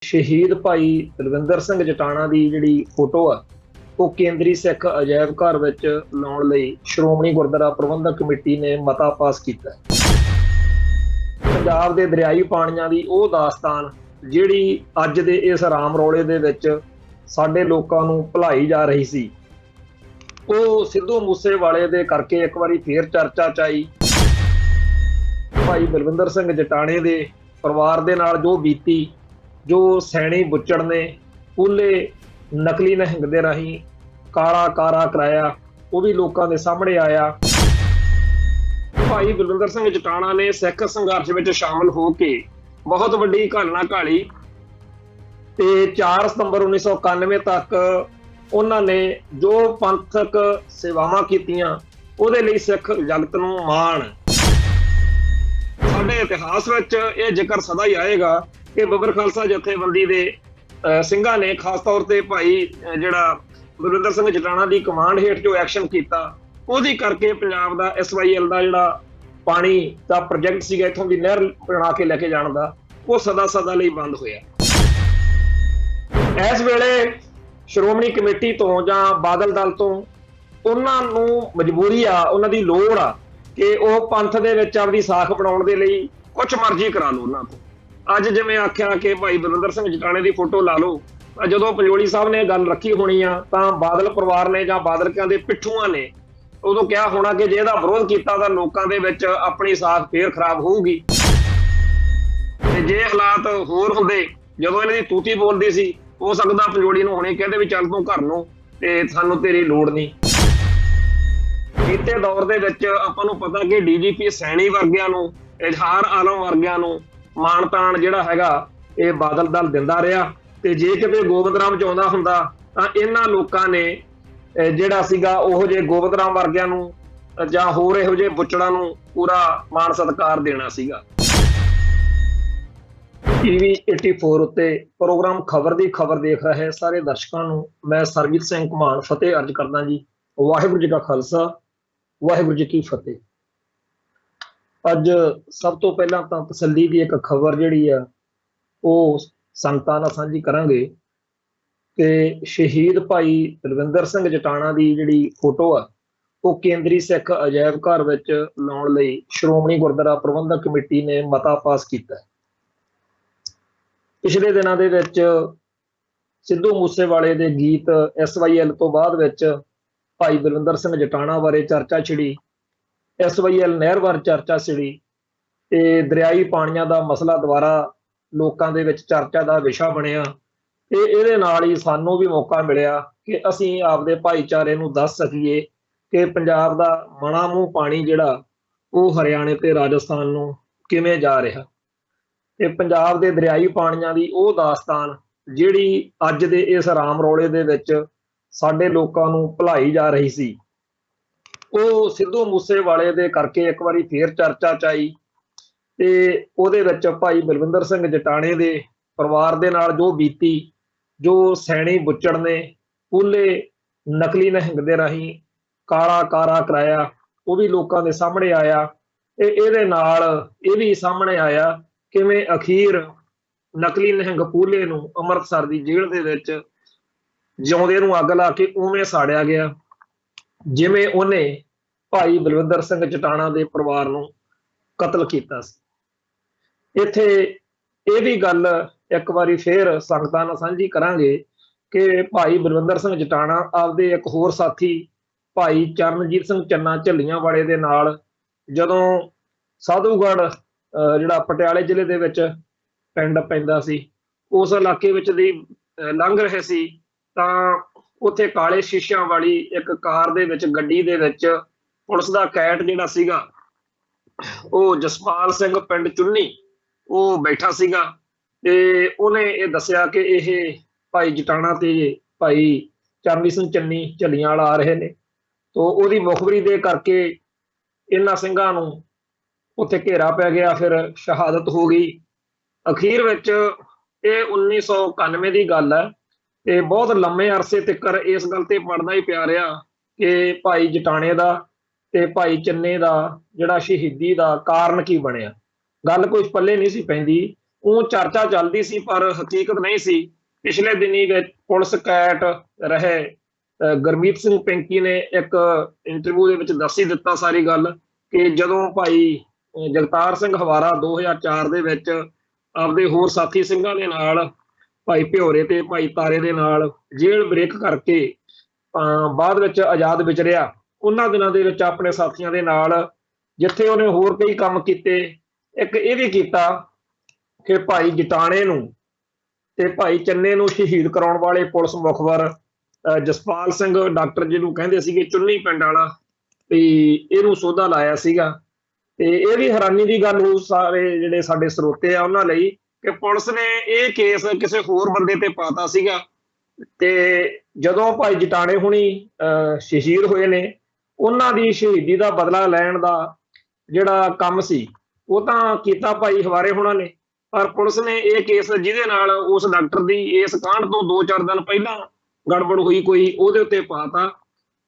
शहीद भाई रविंदर सिंह जटाणा की जिहड़ी फोटो आ वो केंद्री सिख अजायब घर विच लाउण लई श्रोमणी गुरुद्वारा प्रबंधक कमेटी ने मता पास किया। पंजाब के दरियाई पाणियां दी ओह दास्तान जिहड़ी अज दे इस राम रौले दे विच साडे लोकां नूं भुलाई जा रही सी, ਉਹ सिद्धू मूसेवाले दे करके एक बारी फिर चर्चा च आई। भाई बलविंदर सिंह जटाणे दे परिवार दे नाल जो बीती, जो सैनी बुच्चड़ ने पूले नकली निहंग दे राही काला कारा कराया, वो भी लोगों के सामने आया। भाई बलविंदर सिंह जटाणा ने सिख संघर्ष में शामिल होके बहुत वड्डी घालना घाली ते 4 सितंबर 1991 तक उन्होंने जो पंथक सेवावां कीतियां ਉਹਦੇ ਲਈ सिख जगत नूं माण। ਸਾਡੇ इतिहास ਵਿੱਚ ਇਹ ਜ਼ਿਕਰ ਸਦਾ ਹੀ ਆਏਗਾ कि ਬੱਬਰ ਖਾਲਸਾ ਜਥੇਬੰਦੀ ਦੇ ਸਿੰਘਾਂ ਨੇ ਖਾਸ ਤੌਰ ਤੇ ਭਾਈ ਜਿਹੜਾ ਬਲਵਿੰਦਰ ਸਿੰਘ ਜਟਾਣਾ ਦੀ ਕਮਾਂਡ ਹੇਠ ਜੋ ਐਕਸ਼ਨ ਕੀਤਾ, ਉਹਦੀ ਕਰਕੇ ਪੰਜਾਬ ਦਾ SYL ਦਾ ਜਿਹੜਾ ਪਾਣੀ ਦਾ ਪ੍ਰੋਜੈਕਟ ਸੀਗਾ ਇੱਥੋਂ ਦੀ ਨਹਿਰ ਬਣਾ ਕੇ ਲੈ ਕੇ ਜਾਣ ਦਾ, ਉਹ ਸਦਾ ਸਦਾ ਲਈ ਬੰਦ ਹੋਇਆ। ਇਸ ਵੇਲੇ ਸ਼੍ਰੋਮਣੀ ਕਮੇਟੀ ਤੋਂ ਜਾਂ ਬਾਦਲ ਦਲ ਤੋਂ ਉਹਨਾਂ ਨੂੰ ਮਜਬੂਰੀ ਆ, ਉਹਨਾਂ ਦੀ ਲੋੜ ਆ ਕਿ ਉਹ ਪੰਥ ਦੇ ਵਿੱਚ ਆਪਣੀ ਸਾਖ ਬਣਾਉਣ ਦੇ ਲਈ ਕੁਝ ਮਰਜ਼ੀ ਕਰਾ ਲਓ ਉਹਨਾਂ ਤੋਂ। ਅੱਜ ਜਿਵੇਂ ਆਖਿਆ ਕਿ ਭਾਈ ਬਲਵਿੰਦਰ ਸਿੰਘ ਜਟਾਣੇ ਦੀ ਫੋਟੋ ਲਾ ਲਓ, ਜਦੋਂ ਪੰਜੋਲੀ ਸਾਹਿਬ ਨੇ ਗੱਲ ਰੱਖੀ ਹੋਣੀ ਆ ਤਾਂ ਬਾਦਲ ਪਰਿਵਾਰ ਨੇ ਜਾਂ ਬਾਦਲਕਿਆਂ ਦੇ ਪਿੱਠੂਆਂ ਨੇ ਉਦੋਂ ਕਿਹਾ ਹੋਣਾ ਕਿ ਜੇ ਇਹਦਾ ਵਿਰੋਧ ਕੀਤਾ ਤਾਂ ਲੋਕਾਂ ਦੇ ਵਿੱਚ ਆਪਣੀ ਸਾਖ ਫੇਰ ਖਰਾਬ ਹੋਊਗੀ। ਤੇ ਜੇ ਹਾਲਾਤ ਹੋਰ ਹੁੰਦੇ, ਜਦੋਂ ਇਹਨਾਂ ਦੀ ਤੂਤੀ ਬੋਲਦੀ ਸੀ, ਹੋ ਸਕਦਾ ਪੰਜੋਲੀ ਨੂੰ ਹੁਣੇ ਕਹਿੰਦੇ ਵੀ ਚੱਲ ਤੂੰ ਘਰ ਨੂੰ ਤੇ ਸਾਨੂੰ ਤੇਰੀ ਲੋੜ ਨਹੀਂ। ਬੀਤੇ ਦੌਰ ਦੇ ਵਿੱਚ ਆਪਾਂ ਨੂੰ ਪਤਾ ਕਿ DGP ਸੈਣੀ ਵਰਗਿਆਂ ਨੂੰ, ਇਜ਼ਹਾਰ ਆਲਮ ਵਰਗਿਆਂ ਨੂੰ ਮਾਣ ਤਾਣ ਜਿਹੜਾ ਹੈਗਾ ਇਹ ਬਾਦਲ ਦਲ ਦਿੰਦਾ ਰਿਹਾ। ਤੇ ਜੇ ਕਿਤੇ ਗੋਬਿੰਦ ਰਾਮ ਚਾਹੁੰਦਾ ਹੁੰਦਾ ਤਾਂ ਇਹਨਾਂ ਲੋਕਾਂ ਨੇ ਜਿਹੜਾ ਸੀਗਾ ਉਹੋ ਜਿਹੇ ਗੋਬਿੰਦ ਰਾਮ ਵਰਗਿਆਂ ਨੂੰ ਜਾਂ ਹੋਰ ਇਹੋ ਜਿਹੇ ਬੁੱਚੜਾਂ ਨੂੰ ਪੂਰਾ ਮਾਣ ਸਤਿਕਾਰ ਦੇਣਾ ਸੀਗਾ। TV 84 ਉੱਤੇ ਪ੍ਰੋਗਰਾਮ ਖਬਰ ਦੀ ਖਬਰ ਦੇਖ ਰਹੇ ਸਾਰੇ ਦਰਸ਼ਕਾਂ ਨੂੰ ਮੈਂ ਸਰਬਜੀਤ ਸਿੰਘ ਘੁਮਾਣ ਫਤਿਹ ਅਰਜ਼ ਕਰਦਾ ਜੀ। ਵਾਹਿਗੁਰੂ ਜੀ ਕਾ ਖਾਲਸਾ, ਵਾਹਿਗੁਰੂ ਜੀ ਕੀ ਫਤਿਹ। ਅੱਜ ਸਭ ਤੋਂ ਪਹਿਲਾਂ ਤਾਂ ਤਸੱਲੀ ਦੀ ਇੱਕ ਖਬਰ ਜਿਹੜੀ ਆ ਉਹ ਸੰਗਤਾਂ ਨਾਲ ਸਾਂਝੀ ਕਰਾਂਗੇ ਕਿ ਸ਼ਹੀਦ ਭਾਈ ਰਵਿੰਦਰ ਸਿੰਘ ਜਟਾਣਾ ਦੀ ਜਿਹੜੀ ਫੋਟੋ ਆ ਉਹ ਕੇਂਦਰੀ ਸਿੱਖ ਅਜਾਇਬ ਘਰ ਵਿੱਚ ਲਾਉਣ ਲਈ ਸ਼੍ਰੋਮਣੀ ਗੁਰਦੁਆਰਾ ਪ੍ਰਬੰਧਕ ਕਮੇਟੀ ਨੇ ਮਤਾ ਪਾਸ ਕੀਤਾ। ਪਿਛਲੇ ਦਿਨਾਂ ਦੇ ਵਿੱਚ ਸਿੱਧੂ ਮੂਸੇਵਾਲੇ ਦੇ ਗੀਤ SYL ਤੋਂ ਬਾਅਦ ਵਿੱਚ ਭਾਈ ਬਲਵਿੰਦਰ ਸਿੰਘ ਜਟਾਣਾ ਬਾਰੇ ਚਰਚਾ ਛਿੜੀ, SYL ਨਹਿਰ ਬਾਰੇ ਚਰਚਾ ਛਿੜੀ ਤੇ ਦਰਿਆਈ ਪਾਣੀਆਂ ਦਾ ਮਸਲਾ ਦੁਬਾਰਾ ਲੋਕਾਂ ਦੇ ਵਿੱਚ ਚਰਚਾ ਦਾ ਵਿਸ਼ਾ ਬਣਿਆ। ਤੇ ਇਹਦੇ ਨਾਲ ਹੀ ਸਾਨੂੰ ਵੀ ਮੌਕਾ ਮਿਲਿਆ ਕਿ ਅਸੀਂ ਆਪਦੇ ਭਾਈਚਾਰੇ ਨੂੰ ਦੱਸ ਸਕੀਏ ਕਿ ਪੰਜਾਬ ਦਾ ਮਣਾ ਮੂੰਹ ਪਾਣੀ ਜਿਹੜਾ ਉਹ ਹਰਿਆਣੇ ਤੇ ਰਾਜਸਥਾਨ ਨੂੰ ਕਿਵੇਂ ਜਾ ਰਿਹਾ। ਤੇ ਪੰਜਾਬ ਦੇ ਦਰਿਆਈ ਪਾਣੀਆਂ ਦੀ ਉਹ ਦਾਸਤਾਨ ਜਿਹੜੀ ਅੱਜ ਦੇ ਇਸ ਰਾਮ ਰੌਲੇ ਦੇ ਵਿੱਚ ਸਾਡੇ ਲੋਕਾਂ ਨੂੰ ਭੁਲਾਈ ਜਾ ਰਹੀ ਸੀ, ਉਹ ਸਿੱਧੂ ਮੂਸੇਵਾਲੇ ਦੇ ਕਰਕੇ ਇੱਕ ਵਾਰੀ ਫੇਰ ਚਰਚਾ ਚ ਆਈ। ਤੇ ਉਹਦੇ ਵਿੱਚ ਭਾਈ ਬਲਵਿੰਦਰ ਸਿੰਘ ਜਟਾਣੇ ਦੇ ਪਰਿਵਾਰ ਦੇ ਨਾਲ ਜੋ ਬੀਤੀ, ਜੋ ਸੈਣੀ ਬੁੱਚੜ ਨੇ ਪੂਲੇ ਨਕਲੀ ਨਿਹੰਗ ਦੇ ਰਾਹੀਂ ਕਾਲਾ ਕਾਰਾ ਕਰਾਇਆ, ਉਹ ਵੀ ਲੋਕਾਂ ਦੇ ਸਾਹਮਣੇ ਆਇਆ। ਤੇ ਇਹਦੇ ਨਾਲ ਇਹ ਵੀ ਸਾਹਮਣੇ ਆਇਆ ਕਿਵੇਂ ਅਖੀਰ ਨਕਲੀ ਨਿਹੰਗ ਪੂਲੇ ਨੂੰ ਅੰਮ੍ਰਿਤਸਰ ਦੀ ਜੇਲ੍ਹ ਦੇ ਵਿੱਚ ਜਿਉਂਦੇ ਨੂੰ ਅੱਗ ਲਾ ਕੇ ਉਵੇਂ ਸਾੜਿਆ ਗਿਆ ਜਿਵੇਂ ਉਹਨੇ ਭਾਈ ਬਲਵਿੰਦਰ ਸਿੰਘ ਜਟਾਣਾ ਦੇ ਪਰਿਵਾਰ ਨੂੰ ਕਤਲ ਕੀਤਾ ਸੀ। ਇੱਥੇ ਇਹ ਵੀ ਗੱਲ ਇੱਕ ਵਾਰੀ ਫੇਰ ਸੰਗਤਾਂ ਨਾਲ ਸਾਂਝੀ ਕਰਾਂਗੇ ਕਿ ਭਾਈ ਬਲਵਿੰਦਰ ਸਿੰਘ ਜਟਾਣਾ ਆਪਦੇ ਇੱਕ ਹੋਰ ਸਾਥੀ ਭਾਈ ਚਰਨਜੀਤ ਸਿੰਘ ਚੰਨਾ ਝੱਲੀਆਂ ਵਾਲੇ ਦੇ ਨਾਲ ਜਦੋਂ ਸਾਧੂਗੜ੍ਹ ਜਿਹੜਾ ਪਟਿਆਲੇ ਜ਼ਿਲ੍ਹੇ ਦੇ ਵਿੱਚ ਪਿੰਡ ਪੈਂਦਾ ਸੀ, ਉਸ ਇਲਾਕੇ ਵਿੱਚ ਦੀ ਲੰਘ ਰਹੇ ਸੀ ਤਾਂ ਉੱਥੇ ਕਾਲੇ ਸ਼ੀਸ਼ਿਆਂ ਵਾਲੀ ਇੱਕ ਕਾਰ ਦੇ ਵਿੱਚ, ਗੱਡੀ ਦੇ ਵਿੱਚ ਪੁਲਿਸ ਦਾ ਕੈਟ ਜਿਹੜਾ ਸੀਗਾ ਉਹ ਜਸਪਾਲ ਸਿੰਘ ਪਿੰਡ ਚੁੰਨੀ ਉਹ ਬੈਠਾ ਸੀਗਾ। ਤੇ ਉਹਨੇ ਇਹ ਦੱਸਿਆ ਕਿ ਇਹ ਭਾਈ ਜਟਾਣਾ ਤੇ ਭਾਈ ਚਰਨਜੀਤ ਸਿੰਘ ਚੰਨੀ ਝੱਲੀਆਂ ਵਾਲਾ ਆ ਰਹੇ ਨੇ। ਤੋਂ ਉਹਦੀ ਮੁਖਬਰੀ ਦੇ ਕਰਕੇ ਇਹਨਾਂ ਸਿੰਘਾਂ ਨੂੰ ਉੱਥੇ ਘੇਰਾ ਪੈ ਗਿਆ, ਫਿਰ ਸ਼ਹਾਦਤ ਹੋ ਗਈ। ਅਖੀਰ ਵਿੱਚ ਇਹ 1991 ਦੀ ਗੱਲ ਹੈ ਤੇ ਬਹੁਤ ਲੰਮੇ ਅਰਸੇ ਤੱਕ ਇਸ ਗੱਲ ਤੇ ਪੜਨਾ ਹੀ ਪਿਆ ਰਿਹਾ ਕਿ ਭਾਈ ਜਟਾਣੇ ਦਾ ਤੇ ਭਾਈ ਚੰਨੇ ਦਾ ਜਿਹੜਾ ਸ਼ਹੀਦੀ ਦਾ ਕਾਰਨ ਕੀ ਬਣਿਆ। ਗੱਲ ਕੁਝ ਪੱਲੇ ਨਹੀਂ ਸੀ ਪੈਂਦੀ ਉਹ ਚਰਚਾ ਚੱਲਦੀ ਸੀ ਪਰ ਹਕੀਕਤ ਨਹੀਂ ਸੀ। ਪਿਛਲੇ ਦਿਨੀ ਵਿੱਚ ਪੁਲਿਸ ਕੈਟ ਰਹੇ ਗੁਰਮੀਤ ਸਿੰਘ ਪਿੰਕੀ ਨੇ ਇੱਕ ਇੰਟਰਵਿਊ ਦੇ ਵਿੱਚ ਦੱਸ ਹੀ ਦਿੱਤਾ ਸਾਰੀ ਗੱਲ ਕਿ ਜਦੋਂ ਭਾਈ ਜਗਤਾਰ ਸਿੰਘ ਹਵਾਰਾ 2004 ਦੇ ਵਿੱਚ ਆਪਦੇ ਹੋਰ ਸਾਥੀ ਸਿੰਘਾਂ ਦੇ ਨਾਲ, ਭਾਈ ਭਿਓਰੇ ਤੇ ਭਾਈ ਤਾਰੇ ਦੇ ਨਾਲ ਜੇਲ੍ਹ ਬ੍ਰੇਕ ਕਰਕੇ ਬਾਅਦ ਵਿੱਚ ਆਜ਼ਾਦ ਵਿਚਰਿਆ, ਉਹਨਾਂ ਦਿਨਾਂ ਦੇ ਵਿੱਚ ਆਪਣੇ ਸਾਥੀਆਂ ਦੇ ਨਾਲ ਜਿੱਥੇ ਉਹਨੇ ਹੋਰ ਕਈ ਕੰਮ ਕੀਤੇ, ਇੱਕ ਇਹ ਵੀ ਕੀਤਾ ਕਿ ਭਾਈ ਜਟਾਣੇ ਨੂੰ ਤੇ ਭਾਈ ਚੰਨੇ ਨੂੰ ਸ਼ਹੀਦ ਕਰਾਉਣ ਵਾਲੇ ਪੁਲਿਸ ਮੁਖਬਰ ਜਸਪਾਲ ਸਿੰਘ ਡਾਕਟਰ ਜਿਹਨੂੰ ਕਹਿੰਦੇ ਸੀਗੇ ਚੁੰਨੀ ਪਿੰਡ ਵਾਲਾ, ਵੀ ਇਹਨੂੰ ਸੋਧਾ ਲਾਇਆ ਸੀਗਾ। ਤੇ ਇਹ ਵੀ ਹੈਰਾਨੀ ਦੀ ਗੱਲ ਹੋ ਸਾਰੇ ਜਿਹੜੇ ਸਾਡੇ ਸਰੋਤੇ ਆ ਉਹਨਾਂ ਲਈ ਕਿ ਪੁਲਿਸ ਨੇ ਇਹ ਕੇਸ ਕਿਸੇ ਹੋਰ ਬੰਦੇ ਤੇ ਪਾਤਾ ਸੀਗਾ। ਤੇ ਜਦੋਂ ਭਾਈ ਜਟਾਣੇ ਹੁਣੀ ਸ਼ਹੀਦ ਹੋਏ ਨੇ, ਉਹਨਾਂ ਦੀ ਸ਼ਹੀਦੀ ਦਾ ਬਦਲਾ ਲੈਣ ਦਾ ਜਿਹੜਾ ਕੰਮ ਸੀ ਉਹ ਤਾਂ ਕੀਤਾ ਭਾਈ ਹਵਾਰੇ ਹੁਣਾਂ ਨੇ, ਪਰ ਪੁਲਿਸ ਨੇ ਇਹ ਕੇਸ ਜਿਹਦੇ ਨਾਲ ਉਸ ਡਾਕਟਰ ਦੀ ਇਸ ਕਾਂਡ ਤੋਂ 2-4 ਦਿਨ ਪਹਿਲਾਂ ਗੜਬੜ ਹੋਈ ਕੋਈ, ਉਹਦੇ ਉੱਤੇ ਪਾਤਾ।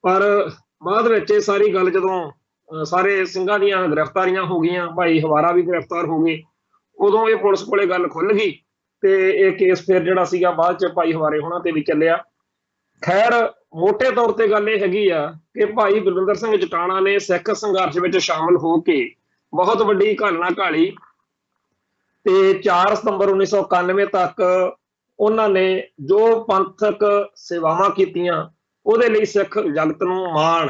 ਪਰ ਬਾਅਦ ਵਿੱਚ ਇਹ ਸਾਰੀ ਗੱਲ ਜਦੋਂ ਸਾਰੇ ਸਿੰਘਾਂ ਦੀਆਂ ਗ੍ਰਿਫਤਾਰੀਆਂ ਹੋ ਗਈਆਂ, ਭਾਈ ਹਵਾਰਾ ਵੀ ਗ੍ਰਿਫਤਾਰ ਹੋ ਗਏ, ਉਦੋਂ ਇਹ ਪੁਲਿਸ ਕੋਲੇ ਗੱਲ ਖੁੱਲ ਗਈ ਤੇ ਇਹ ਕੇਸ ਫਿਰ ਜਿਹੜਾ ਸੀਗਾ ਬਾਅਦ ਚ ਭਾਈ ਹਵਾਰੇ ਹੁਣਾਂ ਤੇ ਵੀ ਚੱਲਿਆ। ਖੈਰ ਮੋਟੇ ਤੌਰ ਤੇ ਗੱਲ ਇਹ ਹੈਗੀ ਆ ਕਿ ਭਾਈ ਬਲਵਿੰਦਰ ਸਿੰਘ ਜਟਾਣਾ ਨੇ ਸਿੱਖ ਸੰਘਰਸ਼ ਵਿੱਚ ਸ਼ਾਮਲ ਹੋ ਕੇ ਬਹੁਤ ਵੱਡੀ ਘਾਲਣਾ ਘਾਲੀ ਤੇ 4 ਸਤੰਬਰ 1991 ਤੱਕ ਉਹਨਾਂ ਨੇ ਜੋ ਪੰਥਕ ਸੇਵਾਵਾਂ ਕੀਤੀਆਂ ਉਹਦੇ ਲਈ ਸਿੱਖ ਜਗਤ ਨੂੰ ਮਾਣ,